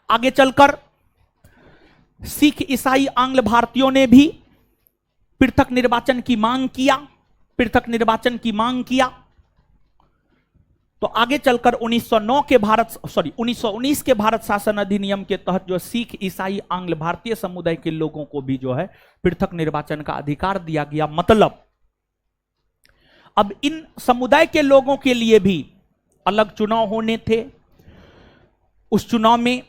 आगे चलकर सिख, ईसाई, आंग्ल भारतीयों ने भी पृथक निर्वाचन की मांग किया, पृथक निर्वाचन की मांग किया। तो आगे चलकर 1919 के भारत शासन अधिनियम के तहत जो सिख, ईसाई, आंग्ल भारतीय समुदाय के लोगों को भी जो है पृथक निर्वाचन का अधिकार दिया गया। मतलब अब इन समुदाय के लोगों के लिए भी अलग चुनाव होने थे। उस चुनाव में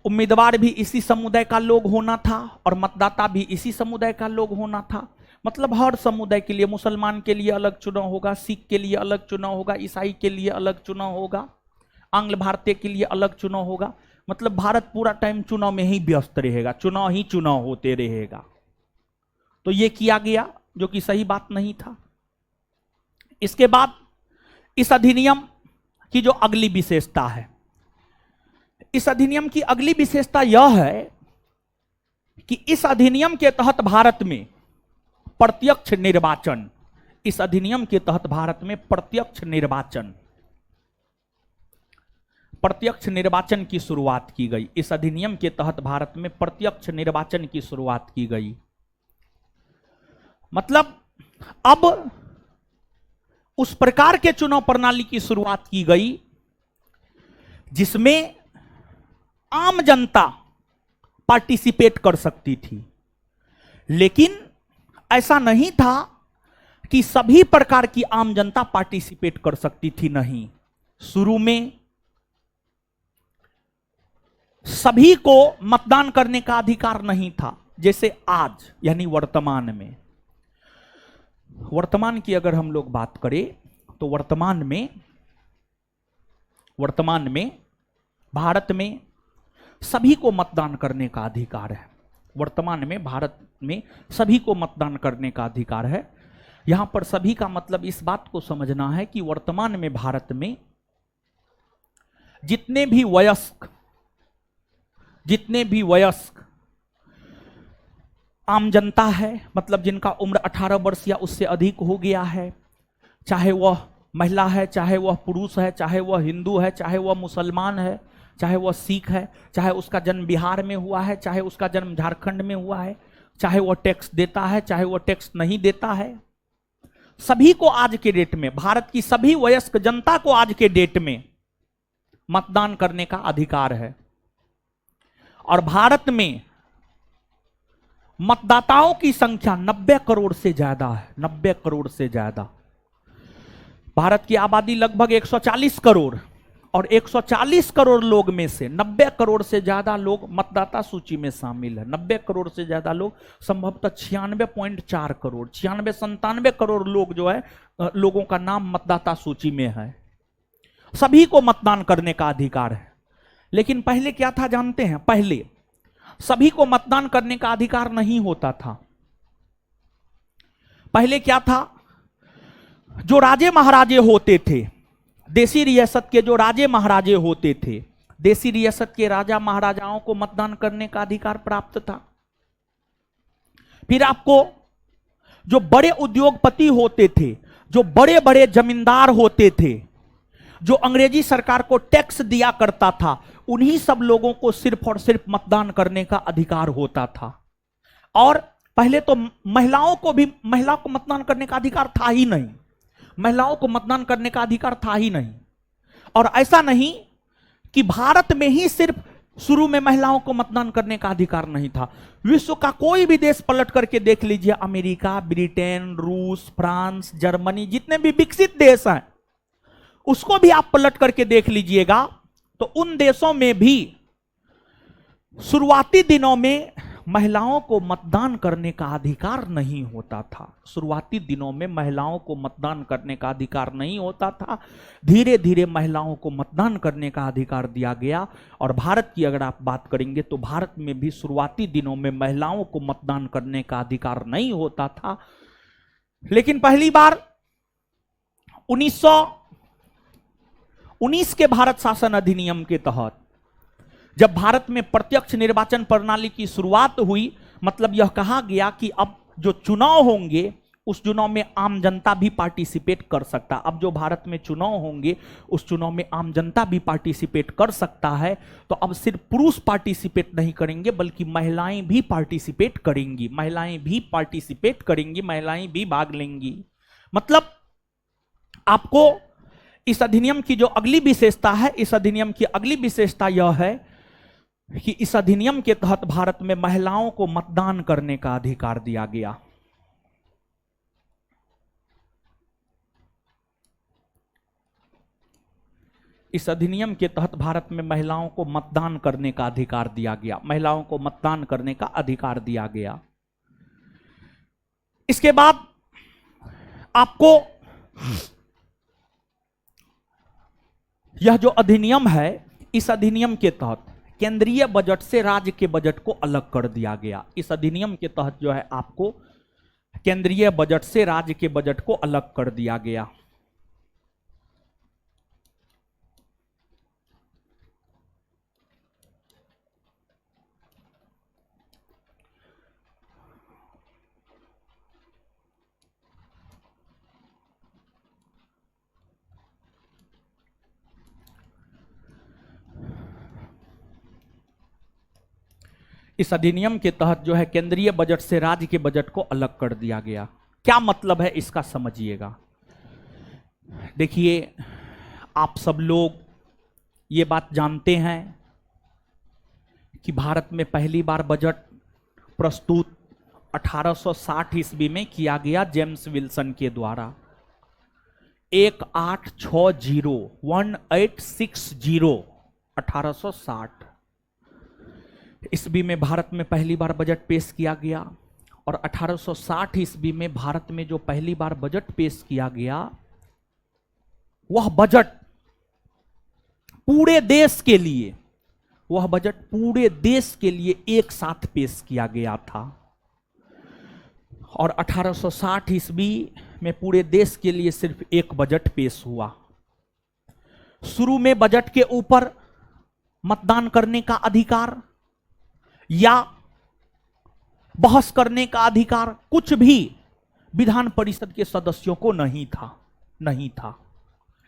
उम्मीदवार भी इसी समुदाय का लोग होना था और मतदाता भी इसी समुदाय का लोग होना था। मतलब हर समुदाय के लिए, मुसलमान के लिए अलग चुनाव होगा, सिख के लिए अलग चुनाव होगा, ईसाई के लिए अलग चुनाव होगा, आंग्ल भारतीय के लिए अलग चुनाव होगा। मतलब भारत पूरा टाइम चुनाव में ही व्यस्त रहेगा, चुनाव ही चुनाव होते रहेगा। तो यह किया गया, जो कि सही बात नहीं था। इसके बाद इस अधिनियम की जो अगली विशेषता है, इस अधिनियम की अगली विशेषता यह है कि इस अधिनियम के तहत भारत में प्रत्यक्ष निर्वाचन, इस अधिनियम के तहत भारत में प्रत्यक्ष निर्वाचन की शुरुआत की गई। इस अधिनियम के तहत भारत में प्रत्यक्ष निर्वाचन की शुरुआत की गई। मतलब अब उस प्रकार के चुनाव प्रणाली की शुरुआत की गई जिसमें आम जनता पार्टिसिपेट कर सकती थी। लेकिन ऐसा नहीं था कि सभी प्रकार की आम जनता पार्टिसिपेट कर सकती थी, नहीं। शुरू में सभी को मतदान करने का अधिकार नहीं था। जैसे आज यानी वर्तमान की अगर हम लोग बात करें तो वर्तमान में भारत में सभी को मतदान करने का अधिकार है। वर्तमान में भारत में सभी को मतदान करने का अधिकार है। यहां पर सभी का मतलब इस बात को समझना है कि वर्तमान में भारत में जितने भी वयस्क आम जनता है, मतलब जिनका उम्र 18 वर्ष या उससे अधिक हो गया है, चाहे वह महिला है, चाहे वह पुरुष है, चाहे वह हिंदू है, चाहे वह मुसलमान है, चाहे वह सिख है, चाहे उसका जन्म बिहार में हुआ है, चाहे उसका जन्म झारखंड में हुआ है, चाहे वह टैक्स देता है, चाहे वह टैक्स नहीं देता है, सभी को आज के डेट में, भारत की सभी वयस्क जनता को आज के डेट में मतदान करने का अधिकार है। और भारत में मतदाताओं की संख्या 90 करोड़ से ज्यादा है। 90 करोड़ से ज्यादा। भारत की आबादी लगभग 140 करोड़ और 140 करोड़ लोग में से 90 करोड़ से ज्यादा लोग मतदाता सूची में शामिल है। 90 करोड़ से ज्यादा लोग, संभवतः 96.4 करोड़, 96-97 करोड़ लोग जो है, लोगों का नाम मतदाता सूची में है। सभी को मतदान करने का अधिकार है। लेकिन पहले क्या था जानते हैं? पहले सभी को मतदान करने का अधिकार नहीं होता था। पहले क्या था? जो राजे महाराजे होते थे, देसी रियासत के जो राजे महाराजे होते थे, देसी रियासत के राजा महाराजाओं को मतदान करने का अधिकार प्राप्त था। फिर आपको जो बड़े उद्योगपति होते थे, जो बड़े बड़े जमींदार होते थे, जो अंग्रेजी सरकार को टैक्स दिया करता था, उन्हीं सब लोगों को सिर्फ और सिर्फ मतदान करने का अधिकार होता था। और पहले तो महिलाओं को मतदान करने का अधिकार था ही नहीं। महिलाओं को मतदान करने का अधिकार था ही नहीं। और ऐसा नहीं कि भारत में ही सिर्फ शुरू में महिलाओं को मतदान करने का अधिकार नहीं था। विश्व का कोई भी देश पलट करके देख लीजिए, अमेरिका, ब्रिटेन, रूस, फ्रांस, जर्मनी, जितने भी विकसित देश हैं, उसको भी आप पलट करके देख लीजिएगा, तो उन देशों में भी शुरुआती दिनों में महिलाओं को मतदान करने का अधिकार नहीं होता था। शुरुआती दिनों में महिलाओं को मतदान करने का अधिकार नहीं होता था। धीरे धीरे महिलाओं को मतदान करने का अधिकार दिया गया। और भारत की अगर आप बात करेंगे तो भारत में भी शुरुआती दिनों में महिलाओं को मतदान करने का अधिकार नहीं होता था। लेकिन पहली बार 1919 के भारत शासन अधिनियम के तहत जब भारत में प्रत्यक्ष निर्वाचन प्रणाली की शुरुआत हुई, मतलब यह कहा गया कि अब जो चुनाव होंगे उस चुनाव में आम जनता भी पार्टिसिपेट कर सकता। अब जो भारत में चुनाव होंगे उस चुनाव में आम जनता भी पार्टिसिपेट कर सकता है। तो अब सिर्फ पुरुष पार्टिसिपेट नहीं करेंगे बल्कि महिलाएं भी पार्टिसिपेट करेंगी, महिलाएं भी पार्टिसिपेट करेंगी, महिलाएं भी भाग लेंगी। मतलब आपको इस अधिनियम की जो अगली विशेषता है, इस अधिनियम की अगली विशेषता यह है कि इस अधिनियम के तहत भारत में महिलाओं को मतदान करने का अधिकार दिया गया। इस अधिनियम के तहत भारत में महिलाओं को मतदान करने का अधिकार दिया गया, महिलाओं को मतदान करने का अधिकार दिया गया। इसके बाद आपको यह जो अधिनियम है, इस अधिनियम के तहत केंद्रीय बजट से राज्य के बजट को अलग कर दिया गया। इस अधिनियम के तहत जो है आपको केंद्रीय बजट से राज्य के बजट को अलग कर दिया गया। इस अधिनियम के तहत जो है केंद्रीय बजट से राज्य के बजट को अलग कर दिया गया। क्या मतलब है इसका समझिएगा। देखिए, आप सब लोग ये बात जानते हैं कि भारत में पहली बार बजट प्रस्तुत 1860 ईस्वी में किया गया जेम्स विल्सन के द्वारा। 1860 1860 ईस्वी में भारत में पहली बार बजट पेश किया गया। और 1860 ईस्वी में भारत में जो पहली बार बजट पेश किया गया, वह बजट पूरे देश के लिए, वह बजट पूरे देश के लिए एक साथ पेश किया गया था। और 1860 ईस्वी में पूरे देश के लिए सिर्फ एक बजट पेश हुआ। शुरू में बजट के ऊपर मतदान करने का अधिकार या बहस करने का अधिकार कुछ भी विधान परिषद के सदस्यों को नहीं था।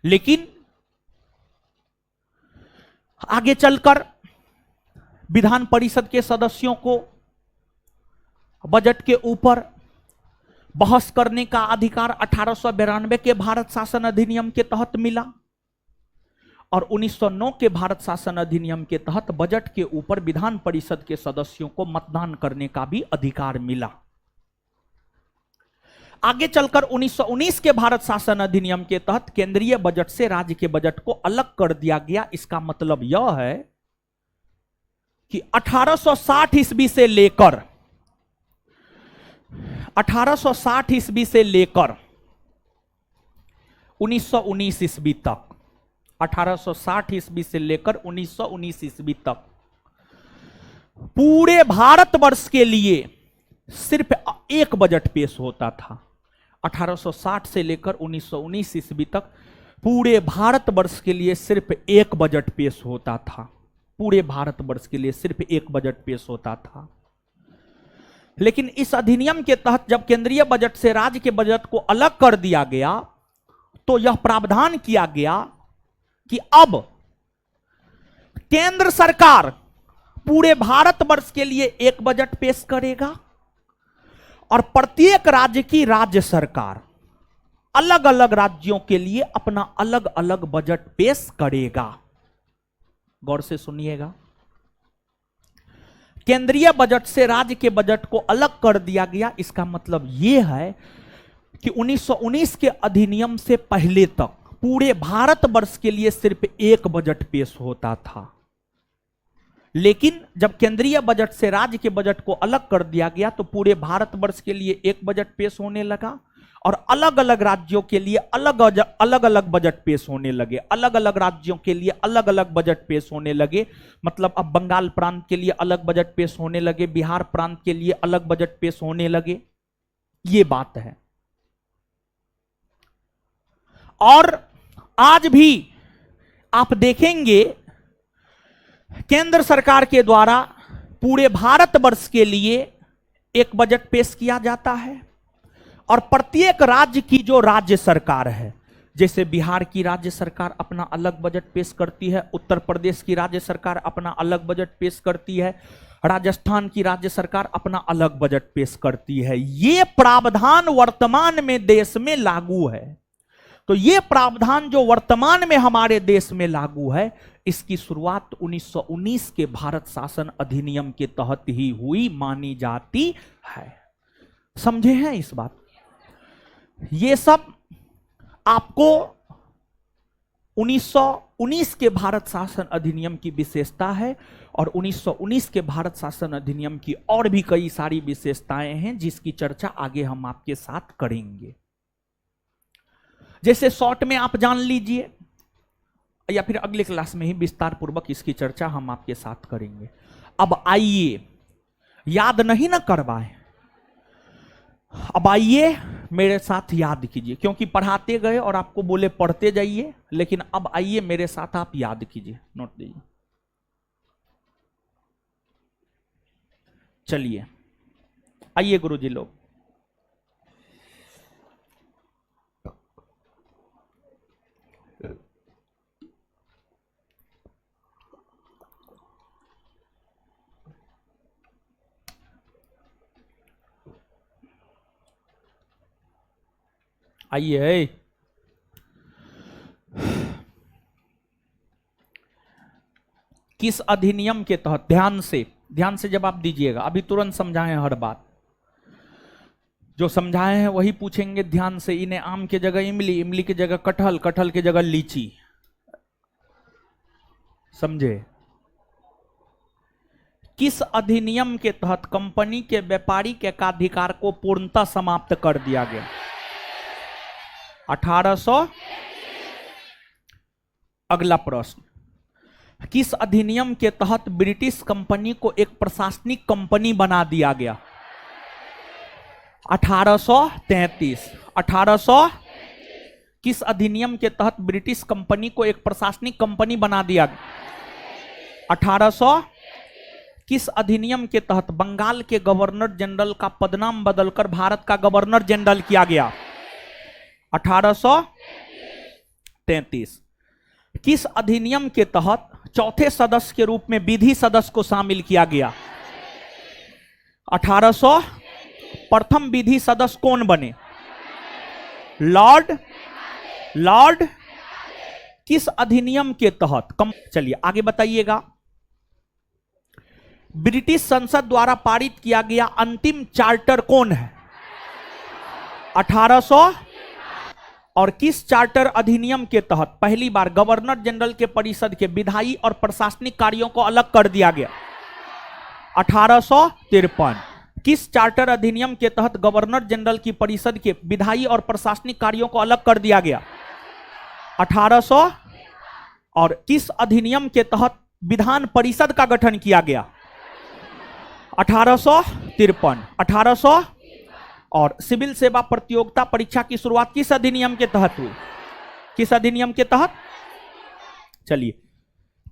लेकिन आगे चलकर विधान परिषद के सदस्यों को बजट के ऊपर बहस करने का अधिकार 1892 के भारत शासन अधिनियम के तहत मिला। और 1909 के भारत शासन अधिनियम के तहत बजट के ऊपर विधान परिषद के सदस्यों को मतदान करने का भी अधिकार मिला। आगे चलकर 1919 के भारत शासन अधिनियम के तहत केंद्रीय बजट से राज्य के बजट को अलग कर दिया गया। इसका मतलब यह है कि 1860 ईस्वी से लेकर 1919 ईस्वी तक 1860 ईस्वी से लेकर 1919 ईस्वी तक पूरे भारतवर्ष के लिए सिर्फ एक बजट पेश होता था। 1860 से लेकर 1919 ईस्वी तक पूरे भारतवर्ष के लिए सिर्फ एक बजट पेश होता था। पूरे भारतवर्ष के लिए सिर्फ एक बजट पेश होता था। लेकिन इस अधिनियम के तहत जब केंद्रीय बजट से राज्य के बजट को अलग कर दिया गया तो यह प्रावधान किया गया कि अब केंद्र सरकार पूरे भारतवर्ष के लिए एक बजट पेश करेगा और प्रत्येक राज्य की राज्य सरकार अलग अलग राज्यों के लिए अपना अलग अलग बजट पेश करेगा। गौर से सुनिएगा, केंद्रीय बजट से राज्य के बजट को अलग कर दिया गया। इसका मतलब यह है कि 1919 के अधिनियम से पहले तक पूरे भारतवर्ष के लिए सिर्फ एक बजट पेश होता था। लेकिन जब केंद्रीय बजट से राज्य के बजट को अलग कर दिया गया तो पूरे भारतवर्ष के लिए एक बजट पेश होने लगा और अलग अलग राज्यों के लिए अलग अलग बजट पेश होने लगे। अलग अलग राज्यों के लिए अलग अलग बजट पेश होने लगे। मतलब अब बंगाल प्रांत के लिए अलग बजट पेश होने लगे, बिहार प्रांत के लिए अलग बजट पेश होने लगे। ये बात है। और आज भी आप देखेंगे केंद्र सरकार के द्वारा पूरे भारतवर्ष के लिए एक बजट पेश किया जाता है और प्रत्येक राज्य की जो राज्य सरकार है, जैसे बिहार की राज्य सरकार अपना अलग बजट पेश करती है, उत्तर प्रदेश की राज्य सरकार अपना अलग बजट पेश करती है, राजस्थान की राज्य सरकार अपना अलग बजट पेश करती है। ये प्रावधान वर्तमान में देश में लागू है। तो ये प्रावधान जो वर्तमान में हमारे देश में लागू है, इसकी शुरुआत 1919 के भारत शासन अधिनियम के तहत ही हुई मानी जाती है। समझे हैं इस बात? ये सब आपको 1919 के भारत शासन अधिनियम की विशेषता है और 1919 के भारत शासन अधिनियम की और भी कई सारी विशेषताएं हैं जिसकी चर्चा आगे हम आपके साथ करेंगे। जैसे शॉर्ट में आप जान लीजिए या फिर अगले क्लास में ही विस्तार पूर्वक इसकी चर्चा हम आपके साथ करेंगे। अब आइए, याद नहीं ना करवाएं, अब आइए मेरे साथ याद कीजिए, क्योंकि पढ़ाते गए और आपको बोले पढ़ते जाइए, लेकिन अब आइए मेरे साथ आप याद कीजिए, नोट दीजिए। चलिए आइए गुरुजी लोग, आइए। किस अधिनियम के तहत, ध्यान से जवाब दीजिएगा, अभी तुरंत समझाएं हर बात। जो समझाए हैं वही पूछेंगे ध्यान से। इन्हें आम के जगह इमली, इमली की जगह कटहल, कटहल की जगह लीची। समझे? किस अधिनियम के तहत कंपनी के व्यापारिक एकाधिकार को पूर्णतः समाप्त कर दिया गया? 1800। अगला प्रश्न, किस अधिनियम के तहत ब्रिटिश कंपनी को एक प्रशासनिक कंपनी बना दिया गया? 1833। 1800। किस अधिनियम के तहत ब्रिटिश कंपनी को एक प्रशासनिक कंपनी बना दिया गया? 1800। किस अधिनियम के तहत बंगाल के गवर्नर जनरल का पदनाम बदलकर भारत का गवर्नर जनरल किया गया? 1833। किस अधिनियम के तहत चौथे सदस्य के रूप में विधि सदस्य को शामिल किया गया? 1800। प्रथम विधि सदस्य कौन बने? लॉर्ड। किस अधिनियम के तहत चलिए आगे बताइएगा। ब्रिटिश संसद द्वारा पारित किया गया अंतिम चार्टर कौन है? 1800। और किस चार्टर अधिनियम के तहत पहली बार गवर्नर जनरल के परिषद के विधायी और प्रशासनिक कार्यों को अलग कर दिया गया? 1853। किस चार्टर अधिनियम के तहत गवर्नर जनरल की परिषद के विधायी और प्रशासनिक कार्यों को अलग कर दिया गया? 1800। और किस अधिनियम के तहत विधान परिषद का गठन किया गया? 1853। 1800। और सिविल सेवा प्रतियोगिता परीक्षा की शुरुआत किस अधिनियम के तहत हुई? किस अधिनियम के तहत? चलिए,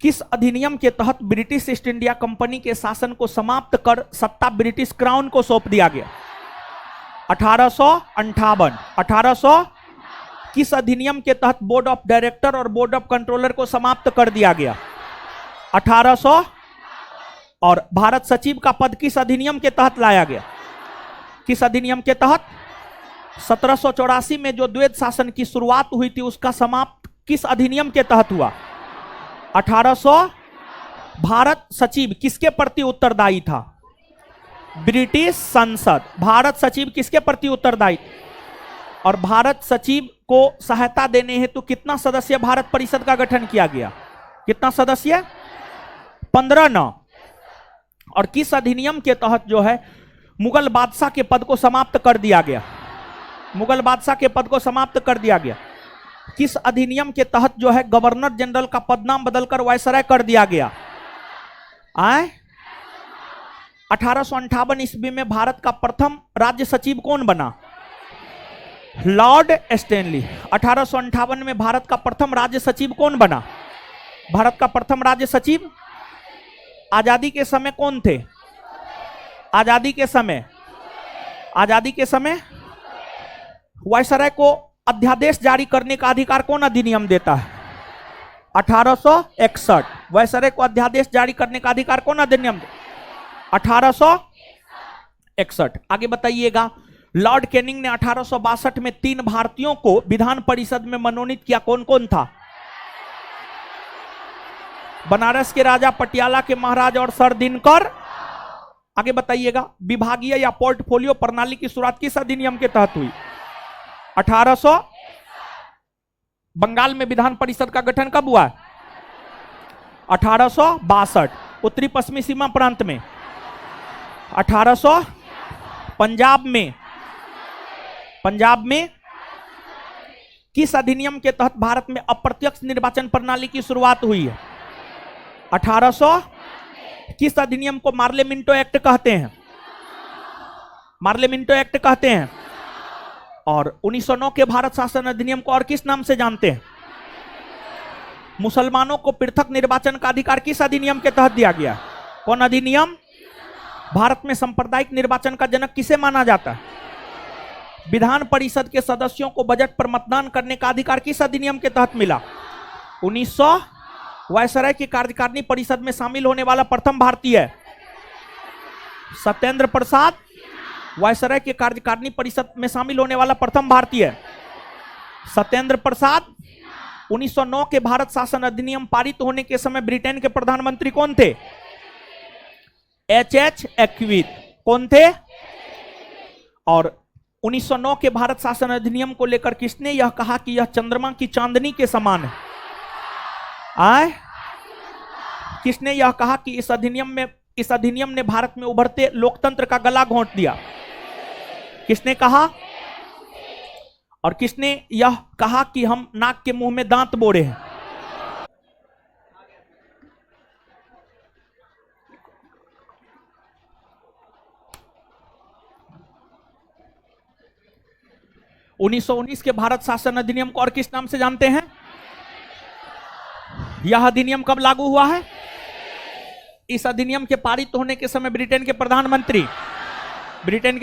किस अधिनियम के तहत ब्रिटिश ईस्ट इंडिया कंपनी के शासन को समाप्त कर सत्ता ब्रिटिश क्राउन को सौंप दिया गया? 1858। 1800। किस अधिनियम के तहत बोर्ड ऑफ डायरेक्टर और बोर्ड ऑफ कंट्रोलर को समाप्त कर दिया गया? 1800। और भारत सचिव का पद किस अधिनियम के तहत लाया गया? किस अधिनियम के तहत? 1784 में जो द्वैध शासन की शुरुआत हुई थी उसका समाप्त किस अधिनियम के तहत हुआ? 1800। भारत सचिव किसके प्रति उत्तरदायी था? ब्रिटिश संसद। भारत सचिव किसके प्रति उत्तरदायी? और भारत सचिव को सहायता देने हेतु कितना सदस्य भारत परिषद का गठन किया गया? कितना सदस्य? 15 न। और किस अधिनियम के तहत जो है मुगल बादशाह के पद को समाप्त कर दिया गया? मुगल बादशाह के पद को समाप्त कर दिया गया। किस अधिनियम के तहत जो है गवर्नर जनरल का पदनाम बदलकर वायसराय कर दिया गया? 1858 ईस्वी में भारत का प्रथम राज्य सचिव कौन बना? Lord Stanley. 1858 में भारत का प्रथम राज्य सचिव कौन बना? भारत का प्रथम राज्य सचिव। आजादी के समय कौन थे? आजादी के समय, आजादी के समय वायसराय को अध्यादेश जारी करने का अधिकार कौन अधिनियम देता है? 1861। वायसराय को अध्यादेश जारी करने का अधिकार कौन अधिनियम? 1861। आगे बताइएगा, लॉर्ड कैनिंग ने 1862 में 3 भारतीयों को विधान परिषद में मनोनीत किया, कौन कौन था? बनारस के राजा, पटियाला के महाराज और सर दिनकर। आगे बताइएगा, विभागीय या पोर्टफोलियो प्रणाली की शुरुआत किस अधिनियम के तहत हुई? 1800। बंगाल में विधान परिषद का गठन कब हुआ? 1862। उत्तरी पश्चिमी सीमा प्रांत में 1800। पंजाब में किस अधिनियम के तहत भारत में अप्रत्यक्ष निर्वाचन प्रणाली की शुरुआत हुई है? 1800। किस अधिनियम को मार्ले मिंटो एक्ट कहते हैं? मार्ले मिंटो एक्ट कहते हैं। और 1909 के भारत शासन अधिनियम को और किस नाम से जानते हैं? मुसलमानों को पृथक निर्वाचन का अधिकार किस अधिनियम के तहत दिया गया? कौन अधिनियम? भारत में सांप्रदायिक निर्वाचन का जनक किसे माना जाता है? विधान परिषद के सदस्यों को बजट पर मतदान करने का अधिकार किस अधिनियम के तहत मिला? 1900। वायसराय की कार्यकारिणी परिषद में शामिल होने वाला प्रथम भारतीय सत्येंद्र प्रसाद। वायसराय के कार्यकारिणी परिषद में शामिल होने वाला प्रथम भारतीय सत्येंद्र प्रसाद। 1909 के भारत शासन अधिनियम पारित होने के समय ब्रिटेन के प्रधानमंत्री कौन थे? एच एक्विथ। कौन थे? और 1909 के भारत शासन अधिनियम को लेकर किसने यह कहा कि यह चंद्रमा की चांदनी के समान है? किसने यह कहा कि इस अधिनियम ने भारत में उभरते लोकतंत्र का गला घोंट दिया? किसने कहा? और किसने यह कहा कि हम नाक के मुंह में दांत बोड़े हैं? (1919) के भारत शासन अधिनियम को और किस नाम से जानते हैं? यह अधिनियम कब लागू हुआ है? इस अधिनियम के पारित होने के समय ब्रिटेन के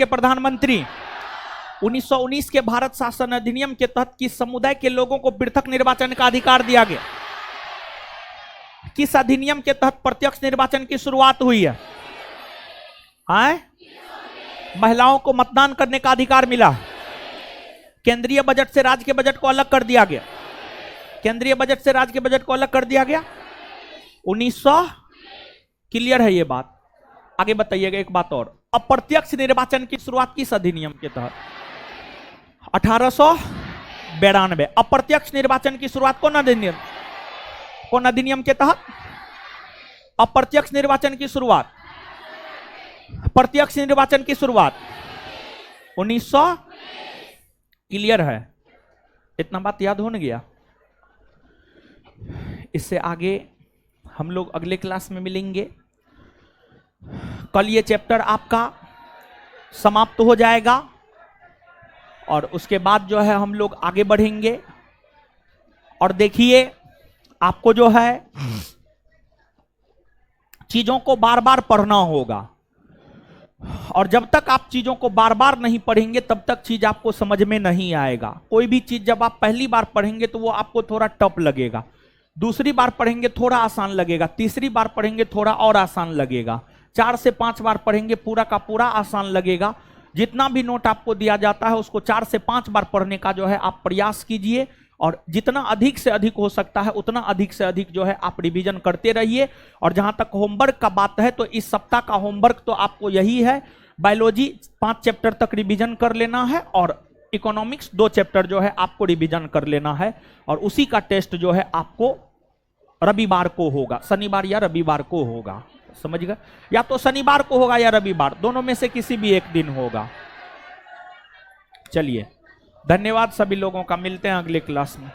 प्रधानमंत्री 1919 के भारत शासन अधिनियम के तहत किस समुदाय के लोगों को पृथक निर्वाचन का अधिकार दिया गया? किस अधिनियम के तहत प्रत्यक्ष निर्वाचन की शुरुआत हुई है? महिलाओं को मतदान करने का अधिकार मिला। केंद्रीय बजट से राज्य के बजट को अलग कर दिया गया। केंद्रीय बजट से राज्य के बजट को अलग कर दिया गया 1900। क्लियर है ये बात? आगे बताइएगा एक बात और, अप्रत्यक्ष निर्वाचन की शुरुआत किस अधिनियम के तहत? 1892। अप्रत्यक्ष निर्वाचन की शुरुआत कौन अधिनियम के तहत? अप्रत्यक्ष निर्वाचन की शुरुआत, प्रत्यक्ष निर्वाचन की शुरुआत 1900। क्लियर है? इतना बात याद हो न गया? इससे आगे हम लोग अगले क्लास में मिलेंगे। कल ये चैप्टर आपका समाप्त हो जाएगा और उसके बाद जो है हम लोग आगे बढ़ेंगे। और देखिए, आपको जो है चीजों को बार बार पढ़ना होगा, और जब तक आप चीजों को बार बार नहीं पढ़ेंगे तब तक चीज आपको समझ में नहीं आएगा। कोई भी चीज जब आप पहली बार पढ़ेंगे तो वो आपको थोड़ा टफ लगेगा, दूसरी बार पढ़ेंगे थोड़ा आसान लगेगा, तीसरी बार पढ़ेंगे थोड़ा और आसान लगेगा, 4 से 5 बार पढ़ेंगे पूरा का पूरा आसान लगेगा। जितना भी नोट आपको दिया जाता है उसको 4 से 5 बार पढ़ने का जो है आप प्रयास कीजिए, और जितना अधिक से अधिक हो सकता है उतना अधिक से अधिक जो है आप रिवीजन करते रहिए। और जहां तक होमवर्क का बात है तो इस सप्ताह का होमवर्क तो आपको यही है, बायोलॉजी 5 चैप्टर तक रिवीजन कर लेना है, और इकोनॉमिक्स 2 चैप्टर जो है आपको रिवीजन कर लेना है। और उसी का टेस्ट जो है आपको रविवार को होगा, शनिवार या रविवार को होगा, समझ गए? या तो शनिवार को होगा या रविवार, दोनों में से किसी भी एक दिन होगा। चलिए, धन्यवाद सभी लोगों का, मिलते हैं अगले क्लास में।